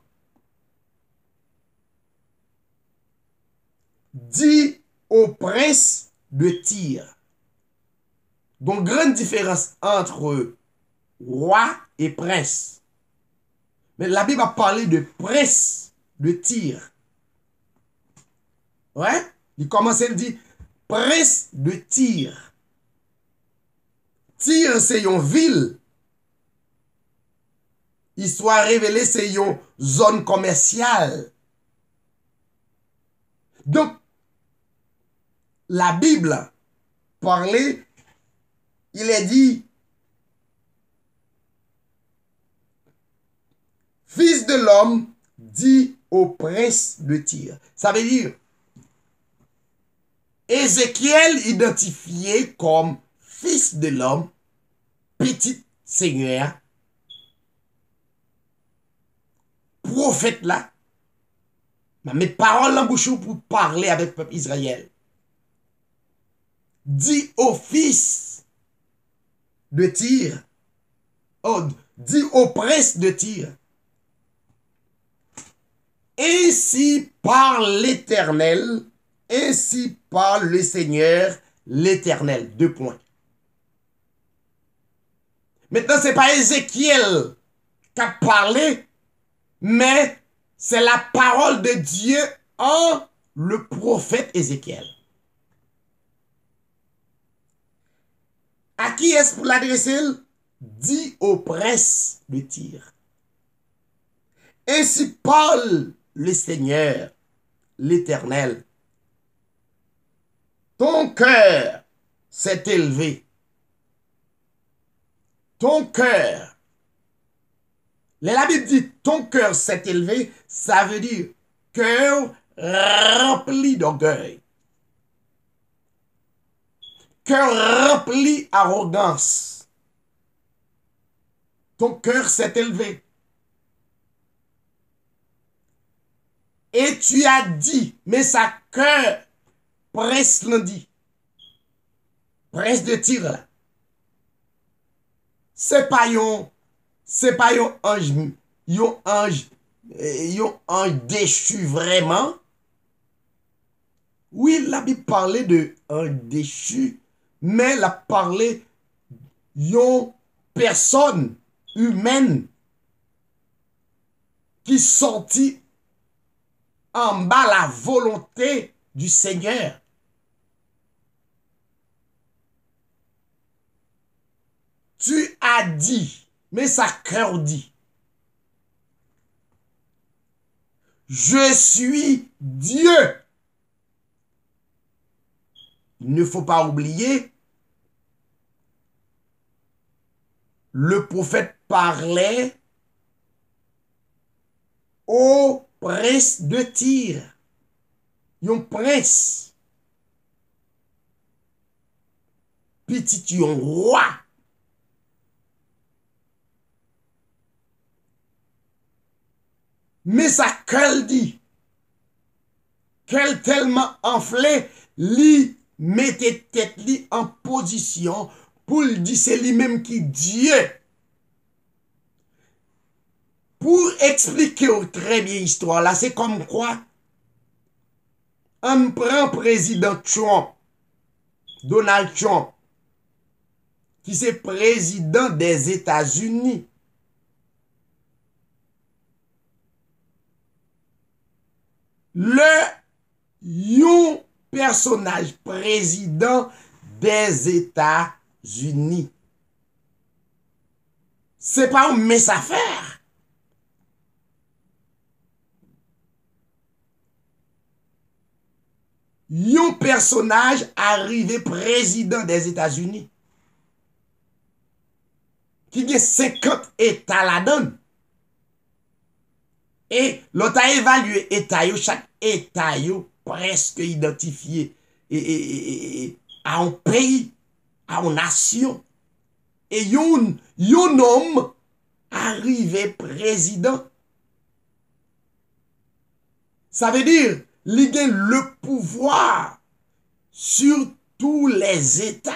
S1: dis au prince de Tyr. Donc, grande différence entre roi et prince. Mais la Bible a parlé de prince de Tyr. Ouais? Il commence à dire prince de Tyr. Tyr, c'est une ville. Histoire révélée, c'est une zone commerciale. Donc, la Bible parlait, il est dit, fils de l'homme, dit au prince de Tyr. Ça veut dire, Ézéchiel identifié comme fils de l'homme, petit seigneur, prophète là, mes paroles en bouche pour parler avec le peuple Israël. Dit au fils de Tyr, dit au prince de Tyr, ainsi parle l'Éternel, ainsi parle le Seigneur, l'Éternel. 2 points. Maintenant, ce n'est pas Ézéchiel qui a parlé, mais c'est la parole de Dieu en le prophète Ézéchiel. À qui est-ce pour l'adresser? Dit au prince de Tyr. Ainsi parle le Seigneur, l'Éternel. Ton cœur s'est élevé. Ton cœur La Bible dit ton cœur s'est élevé, ça veut dire cœur rempli d'orgueil. Cœur rempli d'arrogance. Ton cœur s'est élevé. Et tu as dit, mais sa cœur, prince l'a dit. Prince de Tyr là. C'est pas un ange déchu vraiment. Oui, la Bible parlait de un déchu, mais elle a parlé d'une personne humaine qui sortit en bas la volonté du Seigneur. Tu as dit, mais sa cœur dit, je suis Dieu. Il ne faut pas oublier, le prophète parlait au prince de Tyr. Un prince. Petit un roi. Mais sa cœur dit, qu'elle tellement enflé, li mettait tête li en position pour le dire c'est lui-même qui Dieu. Pour expliquer très bien l'histoire là, c'est comme quoi on prend président Trump, Donald Trump, qui c'est président des États-Unis. Le personnage président des États-Unis. C'est pas un mince affaire. Un personnage arrivé président des États-Unis qui a 50 États là-dedans. Et l'autre a évalué État, chaque État presque identifié à un pays, à une nation. Et un homme arrivé président. Ça veut dire, il a le pouvoir sur tous les États.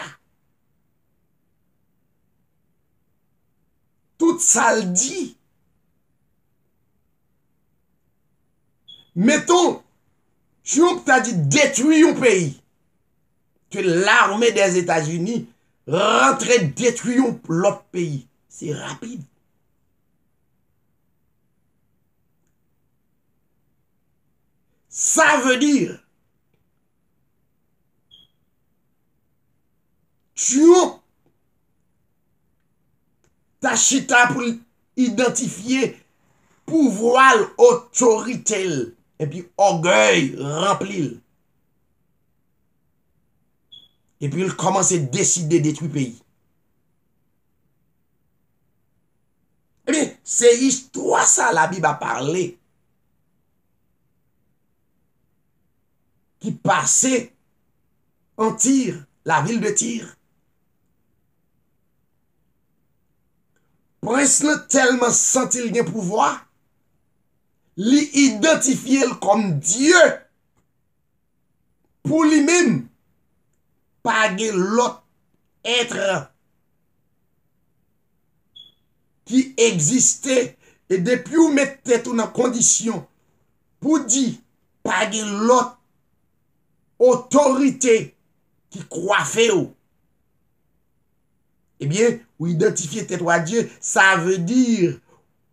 S1: Tout ça le dit. Mettons, Trump t'a dit détruire un pays. Que l'armée des États-Unis rentre détruire l'autre pays. C'est rapide. Ça veut dire, Trump t'a chita pour identifier pouvoir, autorité, et puis orgueil rempli. Et puis il commence à décider de détruire le pays. Eh bien, c'est l'histoire ça, la Bible a parlé. Qui passait en Tyr, la ville de Tyr. Prince n'a tellement senti le pouvoir, l'identifier comme Dieu pour lui-même, pas l'autre être qui existait et depuis où mettre tête en condition pour dire pas l'autre autorité qui coiffait ou. Eh bien, ou identifier tête à Dieu, ça veut dire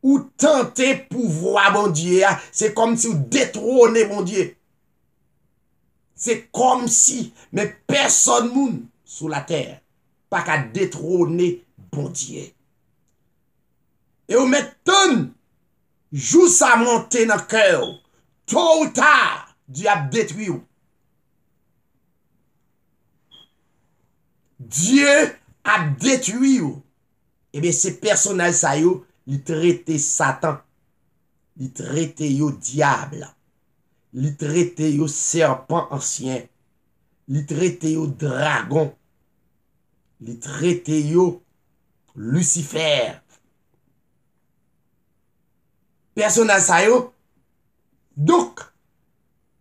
S1: ou tenter pouvoir mon Dieu. C'est comme si vous détrônez mon Dieu. C'est comme si, mais personne moun sous la terre, pas qu'à détrôner bon Dieu. Et vous mettez joue ça monter dans le cœur, tôt ou tard, Dieu a détruit. Dieu a détruit. Eh bien, ces personnages, ça y li traite Satan, li traite yo diable, li traite yo serpent ancien, li traite yo dragon, li traite yo Lucifer. Personnage sa yo. Donc,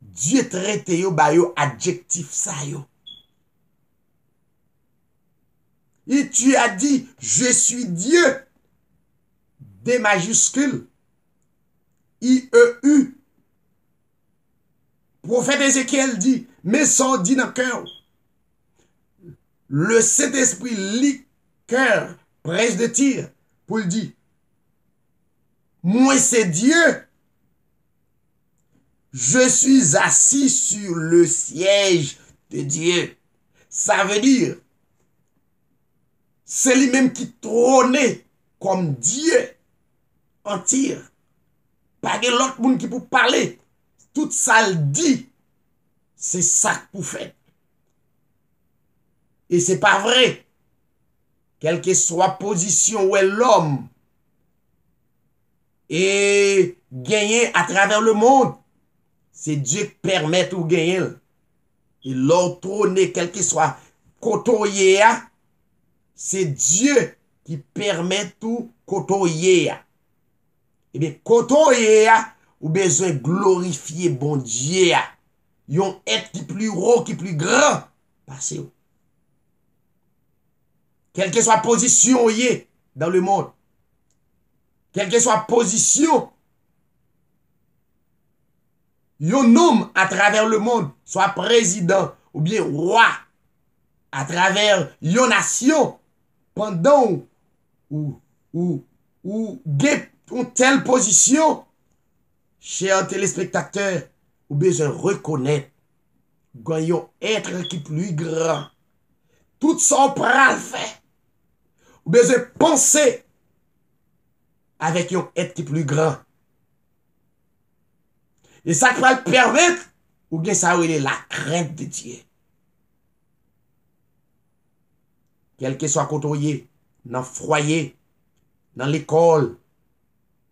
S1: Dieu traite yo ba yo adjectif sa yo. Et tu as dit, je suis Dieu. D majuscule. I-E-U. Prophète Ézéchiel dit, mais sans dit dans le cœur. Le Saint-Esprit lit cœur, presse de tir, pour le dire. Moi, c'est Dieu. Je suis assis sur le siège de Dieu. Ça veut dire, c'est lui-même qui trônait comme Dieu en tir. Pas de l'autre monde qui peut parler. Tout ça le dit. C'est ça pour faire. Et c'est pas vrai. Quelle que soit position où est l'homme et gagner à travers le monde, c'est Dieu qui permet tout gagner. Et l'autre trône, quel que soit côtoyer, c'est Dieu qui permet tout côtoyer. Eh bien, côtoyer, ou besoin glorifier bon Dieu. Yon être qui plus haut, qui plus grand. Passez. Quelle que soit position dans le monde. Quelle que soit position. Yon homme à travers le monde, soit président ou bien roi, à travers yon nation, pendant ou une telle position, chers téléspectateurs, ou besoin reconnaître qu'il être qui plus grand. Tout son pral fait. Ou besoin penser avec un être qui plus grand. Et ça va le permettre, ou bien ça est la crainte de Dieu. Quel que soit côtoyé, dans le foyer, dans l'école,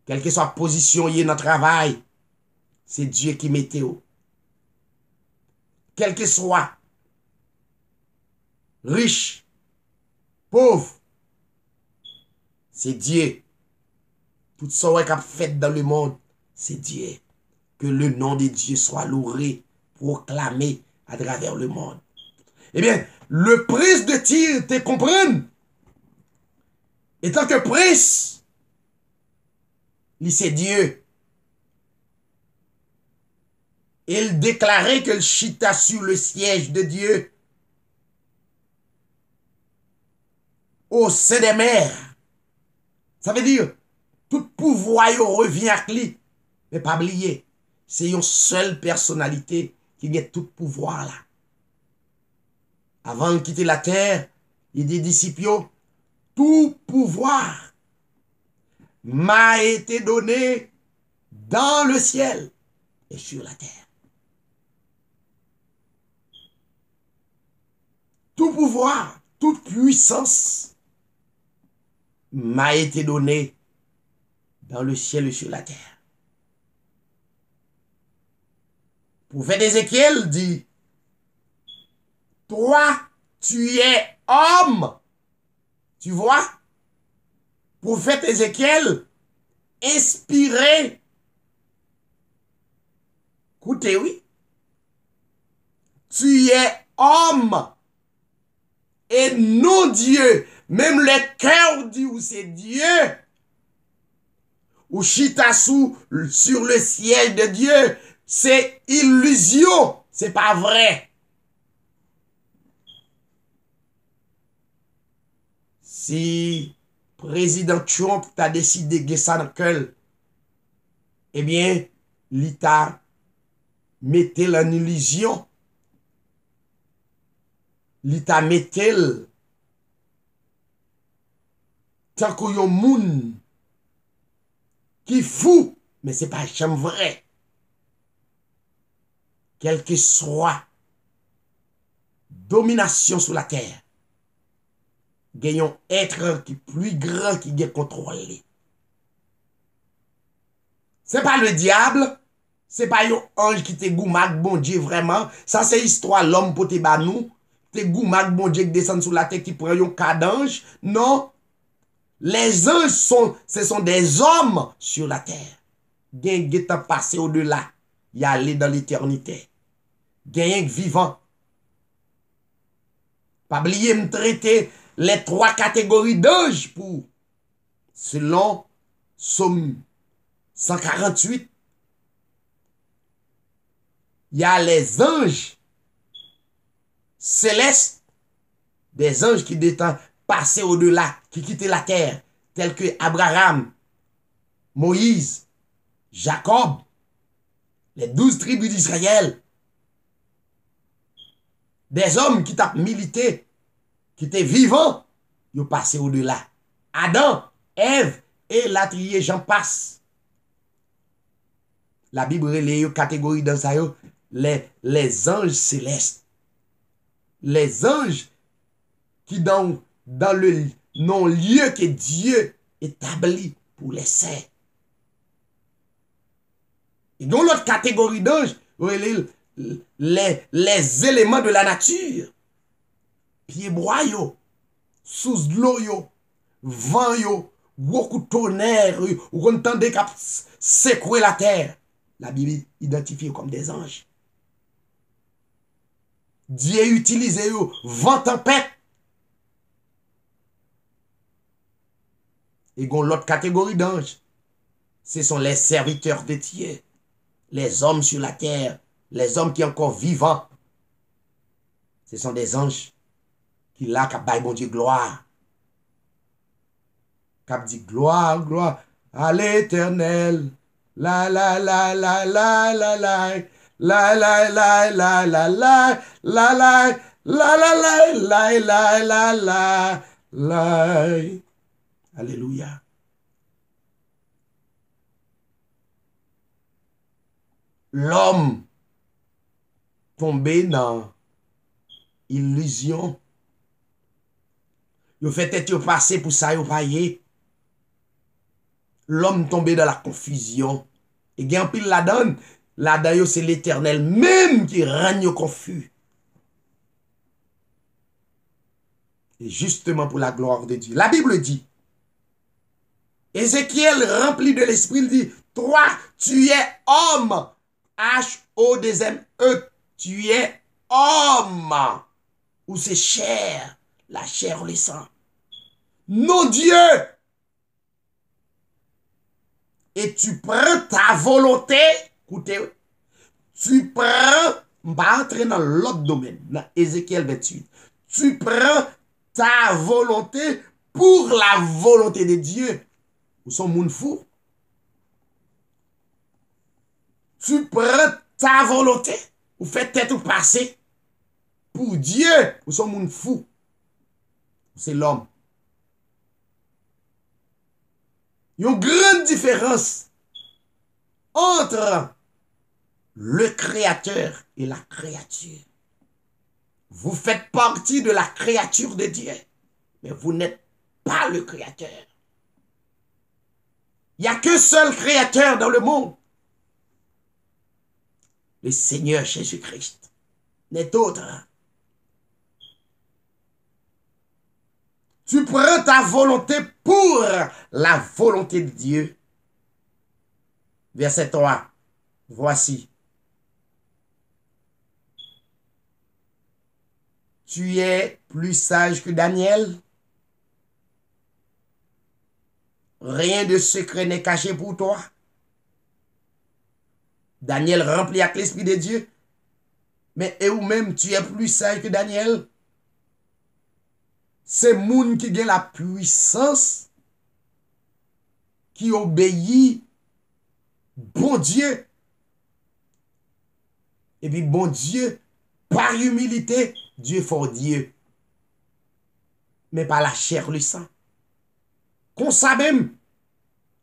S1: quelle que soit position dans le travail, c'est Dieu qui mette. Quel que soit, riche, pauvre, c'est Dieu. Tout ce qui est fait dans le monde, c'est Dieu. Que le nom de Dieu soit loué, proclamé à travers le monde. Eh bien, le prince de Tyr te comprenne. Et tant que prince, il c'est Dieu. Il déclarait que le chita sur le siège de Dieu au sein des mers. Ça veut dire, tout pouvoir revient à lui. Mais pas oublier, c'est une seule personnalité qui a tout pouvoir là. Avant de quitter la terre, il dit disciples, tout pouvoir m'a été donné dans le ciel et sur la terre. Tout pouvoir, toute puissance m'a été donné dans le ciel et sur la terre. Prophète Ézéchiel dit, toi, tu es homme. Tu vois? Prophète Ézéchiel, inspiré. Écoutez, oui. Tu es homme. Et non Dieu. Même le cœur dit où c'est Dieu. Ou chitassou sur le ciel de Dieu. C'est illusion. C'est pas vrai. Si président Trump t'a décidé de ça dans le cœur, eh bien, l'État mettait en illusion. L'État mettait tant qu'il y a un monde qui fou, mais c'est pas jamais vrai. Quelle que soit domination sur la terre, gagnons être qui plus grand qui gagne contrôlé. C'est pas le diable, c'est pas un ange qui te goumak bon Dieu vraiment. Ça c'est histoire l'homme pour te banou. Te goumak bon Dieu qui descend sur la terre qui prend un cas d'ange. Non. Les anges ce sont des hommes sur la terre. Gen qui t'a passé au-delà. Y aller dans l'éternité. Gen vivant. Pas oublier me traiter les 3 catégories d'anges pour selon Somme 148. Il y a les anges célestes, des anges qui détendent passer au-delà, qui quittent la terre, tels que Abraham, Moïse, Jacob, les 12 tribus d'Israël. Des hommes qui t'ont milité, qui étaient vivants, ils ont passé au-delà. Adam, Ève et la triée, j'en passe. La Bible les catégories dans ça, les anges célestes. Les anges qui dans le non-lieu que Dieu établit pour les saints. Et dans l'autre catégorie d'anges, les éléments de la nature. Pieds bois, sous l'eau, vent, beaucoup de tonnerre, ou entendez qu'à secouer la terre. La Bible identifie comme des anges. Dieu utilise vent tempête. Et l'autre catégorie d'anges, ce sont les serviteurs de Dieu, les hommes sur la terre, les hommes qui sont encore vivants. Ce sont des anges qui là, qui baillent mon Dieu gloire. Qui dit gloire, gloire à l'Éternel. La la la la la la la. La la la la la la la la la la la la la la la. Alléluia. L'homme tombé dans illusion. Il fait être passé pour ça, il paye. L'homme tombé dans la confusion. Et il y a un pile là-dedans. Là-dedans, c'est l'Éternel même qui règne confus. Et justement pour la gloire de Dieu. La Bible dit, Ézéchiel rempli de l'Esprit, il dit, toi, tu es homme. H-O-2-M-E. Tu es homme. Ou c'est chair. La chair, le sang. Non, Dieu. Et tu prends ta volonté. Écoutez, tu prends, on va entrer dans l'autre domaine, dans Ézéchiel 28. Tu prends ta volonté pour la volonté de Dieu. Ou sont moun fou. Tu prends ta volonté, ou fais tête ou passer pour Dieu. Ou sont moun fou. C'est l'homme. Il y a une grande différence entre le créateur et la créature. Vous faites partie de la créature de Dieu, mais vous n'êtes pas le créateur. Il n'y a qu'un seul créateur dans le monde. Le Seigneur Jésus-Christ. N'est autre. Tu prends ta volonté pour la volonté de Dieu. Verset 3. Voici. Tu es plus sage que Daniel. Rien de secret n'est caché pour toi. Daniel rempli avec l'Esprit de Dieu. Mais et ou même tu es plus sage que Daniel. C'est moun qui gagne la puissance, qui obéit bon Dieu. Et puis bon Dieu, par humilité, Dieu fort Dieu. Mais par la chair, le sang. Qu'on sait même.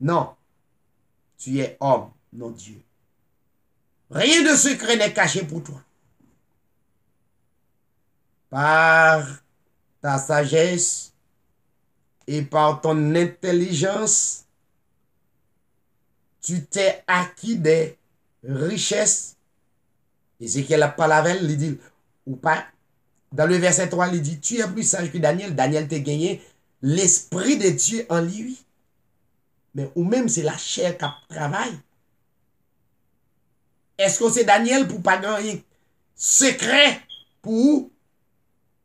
S1: Non. Tu es homme, non Dieu. Rien de secret n'est caché pour toi. Par ta sagesse et par ton intelligence, tu t'es acquis des richesses. Ézéchiel a parlé avec elle, il dit, ou pas, dans le verset 3, il dit, tu es plus sage que Daniel. Daniel t'a gagné l'esprit de Dieu en lui. Mais ou même c'est la chair qui travaille. Est-ce que c'est Daniel pour pas gagner secret pour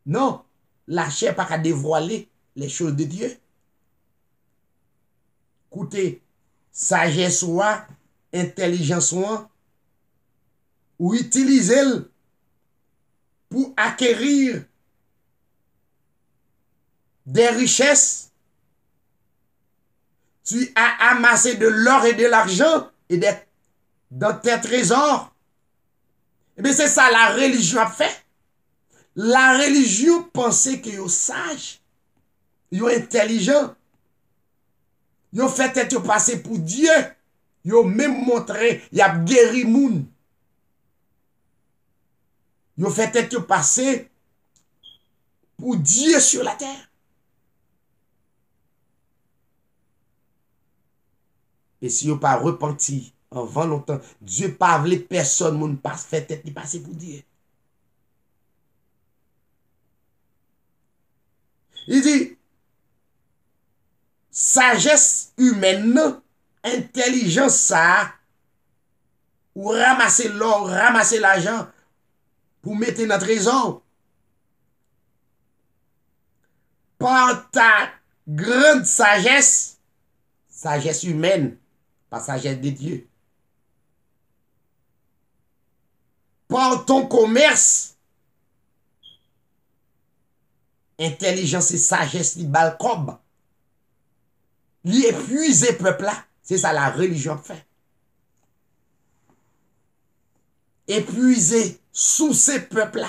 S1: non, la chair pas qu'à dévoiler les choses de Dieu. Écoutez, sagesse ou intelligence ou utiliser pour acquérir des richesses. Tu as amassé de l'or et de l'argent et dans tes trésors. Et bien c'est ça la religion a fait. La religion pensait que yo sage, yo intelligent, yo fait être passer pour Dieu, yo même montré, y a guéri moun. Yo fait être passer pour Dieu sur la terre. Et si yo pas repenti avant longtemps, Dieu pas voulu personne moun pas fait être passer pour Dieu. Il dit, sagesse humaine, intelligence ça, ou ramasser l'or, ramasser l'argent pour mettre dans le trésor. Par ta grande sagesse, sagesse humaine, pas sagesse de Dieu. Par ton commerce, intelligence et sagesse, li balcob. Li épuise peuple là. C'est ça la religion fait. Épuiser sous ces peuples là.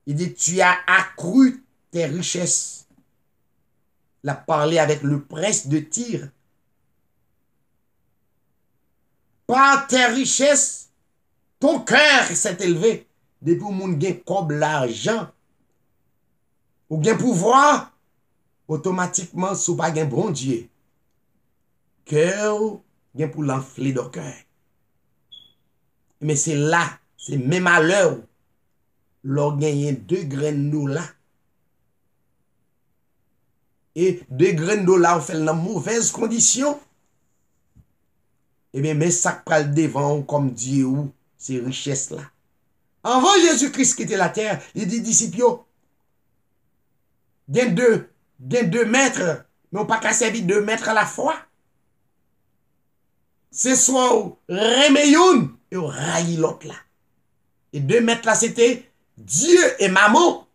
S1: Il dit, tu as accru tes richesses. Il a parlé avec le prince de Tyr. Par tes richesses, ton cœur s'est élevé. Depuis que moun gen comme l'argent, ou gen pouvoir, automatiquement, sous pas gen bon Dieu. Cœur, gen pour l'enfler de cœur. Mais c'est là, c'est même à l'heure, l'on gagne 2 graines d'eau là. Et 2 graines d'eau là, on fait dans mauvaise condition. Eh bien, mais ça pral devant comme Dieu ou ces richesses là. Avant Jésus-Christ quitter la terre, il dit disciples, gen 2 mètres, mais on pas qu'à servir 2 mètres à la fois. C'est soit remet youn et on raille l'autre là. Et 2 mètres là, c'était Dieu et maman.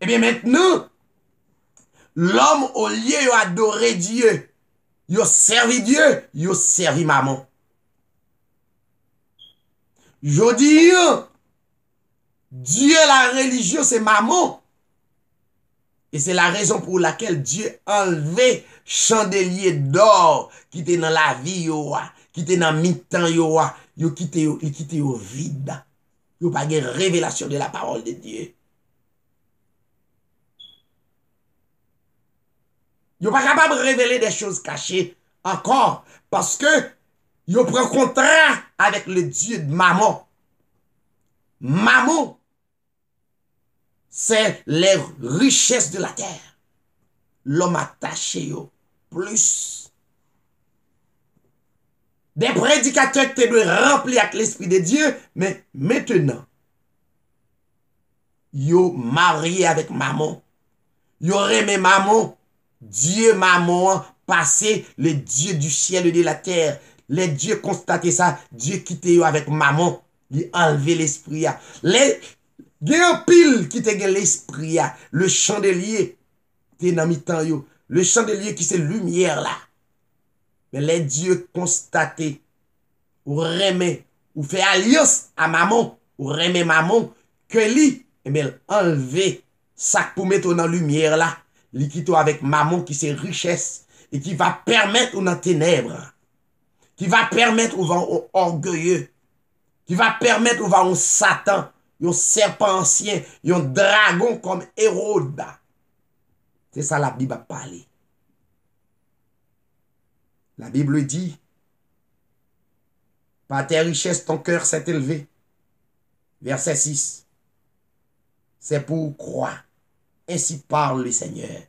S1: Eh bien maintenant, l'homme au lieu d'adorer Dieu, il a servi Dieu, il a servi maman. Je dis, Dieu, la religion, c'est maman. Et c'est la raison pour laquelle Dieu a enlevé chandelier d'or qui était dans la vie, qui était dans mi-temps, il quitté au vide. Il n'y a pas de révélation de la parole de Dieu. Il n'est pas capable de révéler des choses cachées encore parce que il prend contrat avec le Dieu de maman. Maman, c'est les richesses de la terre. L'homme attaché plus. Des prédicateurs qui doivent remplir avec l'Esprit de Dieu, mais maintenant, yo marié avec maman. Yo remet maman, Dieu maman, passé le Dieu du ciel et de la terre. Les dieux constaté ça, Dieu quitté avec maman, il enlevé l'esprit. Les gen pile qui te gen l'esprit, le chandelier, t'es dans mi-temps yo. Le chandelier qui c'est lumière là. Mais les dieux constaté, ou remet, ou fait alliance à maman, ou remet maman, que lui, eh bien, enlevé ça pour mettre dans lumière là. Li quitté avec maman qui c'est richesse, et qui va permettre ou dans ténèbres. Qui va permettre au vent orgueilleux, qui va permettre au vent Satan, un serpent ancien, un dragon comme Hérode. C'est ça la Bible a parlé. La Bible dit, par tes richesses, ton cœur s'est élevé. Verset 6. C'est pour croire. Ainsi parle le Seigneur.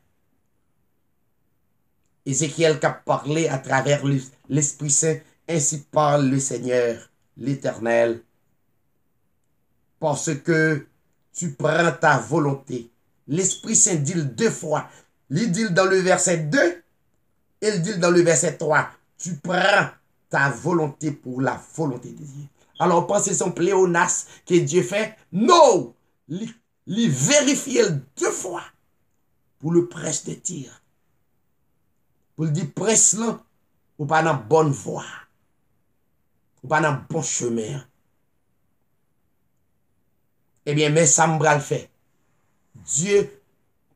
S1: Ézéchiel qui a parlé à travers l'Esprit Saint. Ainsi parle le Seigneur, l'Éternel. Parce que tu prends ta volonté. L'Esprit Saint dit deux fois. Il dit dans le verset 2 et il dit dans le verset 3. Tu prends ta volonté pour la volonté de Dieu. Alors pensez son pléonasme que Dieu fait. Non! Il vérifie deux fois pour le presse de tir. Pour le dire presse là, ou pas dans bonne voie. Ou pas dans bon chemin. Eh bien, mais ça me fait. Dieu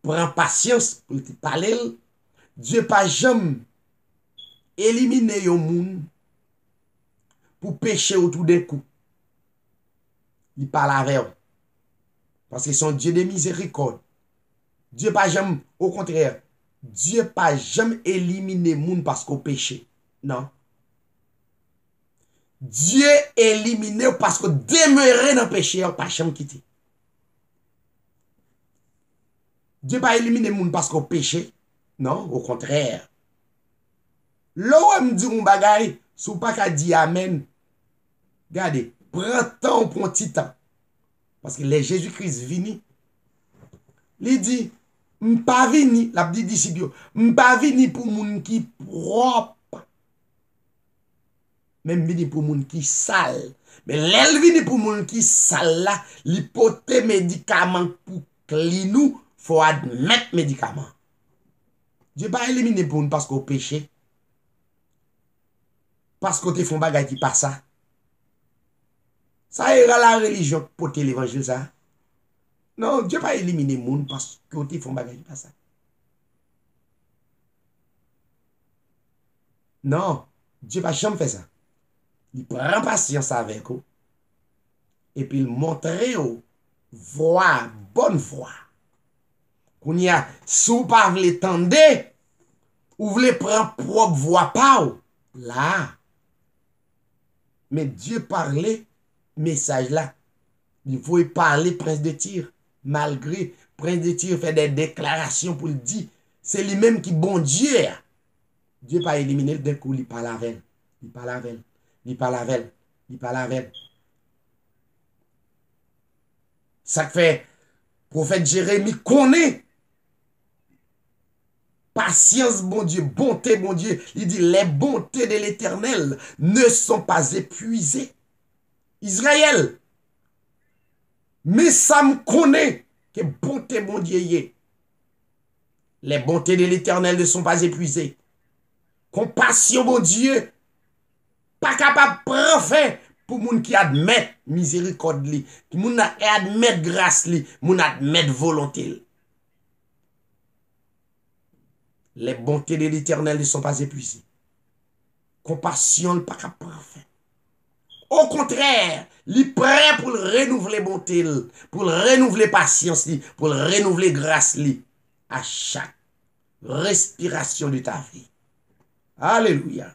S1: prend patience pour te parler. Dieu pas jamais éliminer le monde pour pécher autour d'un coup. Il parle avec eux. Parce que son Dieu de miséricorde. Dieu pas jamais, au contraire, Dieu pas jamais éliminer le monde parce qu'on péché. Non. Dieu éliminé parce que demeurer dans le péché, on pas jamais quitter. Dieu pas éliminé le monde parce qu'on péché. Non, au contraire. Là où me dit un bagay, sou pas qu'à dire amen. Regardez, prends temps pour un petit temps. Parce que les Jésus-Christ vini, il dit, m'pas vini, la dit disciple, m'pas vini pour moun qui propre. Même vini pour moun qui sale. Mais l'elle vini pour moun qui sale là, l'hypothèse médicament pour clinou, faut admettre médicament. Dieu pas éliminer pour nous parce qu'on péché. Parce qu'on te font bagay qui passe ça. Ça ira la religion pour l'évangile ça. Non, Dieu pas éliminer moun parce qu'on te font bagay qui passe ça. Non, Dieu pas jamais fait ça. Il prend patience avec vous. Et puis il montre aux voie, bonne voie. Qu'on y a, si vous pas voulez tendre, ou voulez prendre propre voie pas, là. Mais Dieu parlait, message là. Il faut parler prince de Tyr. Malgré prince de Tyr fait des déclarations pour le dire. C'est lui-même qui bon Dieu. Dieu pas éliminé d'un coup, il parle avec elle. Il parle avec elle. Il parle avec elle. Il parle avec elle. Ça fait, prophète Jérémie connaît. Patience, bon Dieu, bonté, bon Dieu. Il dit, les bontés de l'Éternel ne sont pas épuisées. Israël. Mais ça me connaît que bonté, bon Dieu, y est. Les bontés de l'Éternel ne sont pas épuisées. Compassion, bon Dieu, pas capable de prendre fin pour moun qui admet miséricorde li, moun admet grâce li, moun admet volonté. Les bontés de l'Éternel ne sont pas épuisées. Compassion, pas capable de prendre fin. Au contraire, il est prêt pour renouveler bonté, pour renouveler patience, pour renouveler grâce à chaque respiration de ta vie. Alléluia.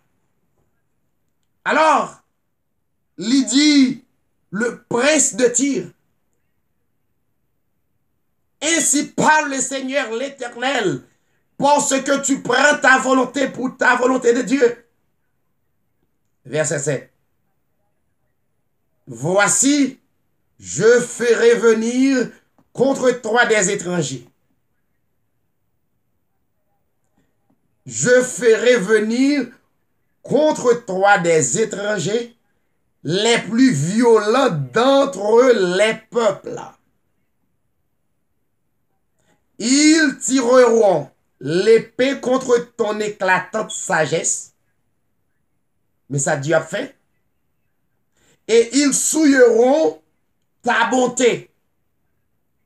S1: Alors, il dit, le prince de Tyr, ainsi parle le Seigneur l'Éternel, parce que tu prends ta volonté pour ta volonté de Dieu. Verset 7. Voici, je ferai venir contre toi des étrangers. Je ferai venir contre toi des étrangers, les plus violents d'entre les peuples. Ils tireront l'épée contre ton éclatante sagesse. Mais ça Dieu a fait. Et ils souilleront ta bonté.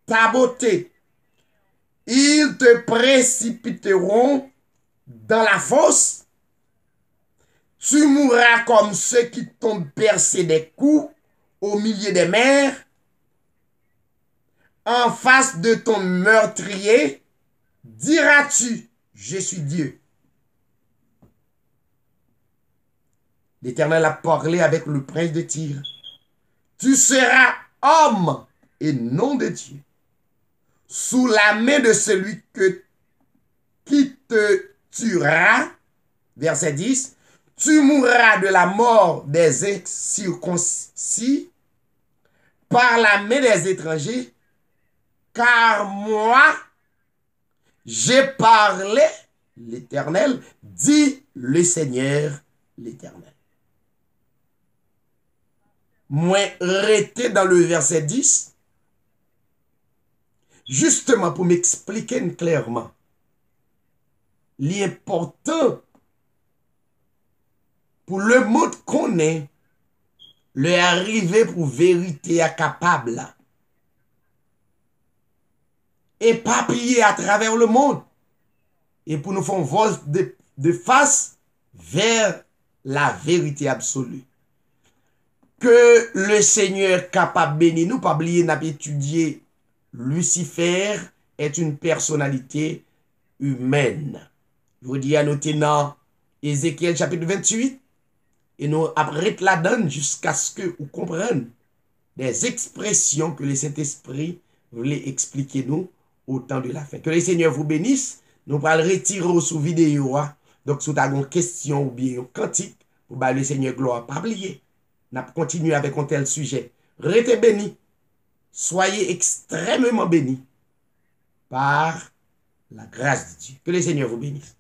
S1: Ta beauté. Ils te précipiteront dans la fosse. Tu mourras comme ceux qui t'ont percé des coups au milieu des mers, en face de ton meurtrier, diras-tu, je suis Dieu. L'Éternel a parlé avec le prince de Tyr. Tu seras homme et non de Dieu, sous la main de celui qui te tuera. Verset 10. Tu mourras de la mort des incirconcis par la main des étrangers, car moi, j'ai parlé, l'Éternel, dit le Seigneur l'Éternel. Moi, arrêté dans le verset 10, justement pour m'expliquer clairement l'important pour le monde qu'on est, le arriver pour vérité à capable et papiller à travers le monde et pour nous faire vol de face vers la vérité absolue. Que le Seigneur capable bénir nous, pas oublier n'a pas étudié Lucifer est une personnalité humaine. Je vous dis à noter dans Ézéchiel chapitre 28 et nous après la donne jusqu'à ce que vous compreniez des expressions que le Saint-Esprit voulait expliquer nous au temps de la fin. Que le Seigneur vous bénisse. Nous allons retirer sous vidéo. Donc, si vous avez une question ou bien une cantique, pour le Seigneur gloire, pas oublier. Nous continuer avec un tel sujet. Restez bénis. Soyez extrêmement bénis par la grâce de Dieu. Que le Seigneur vous bénisse.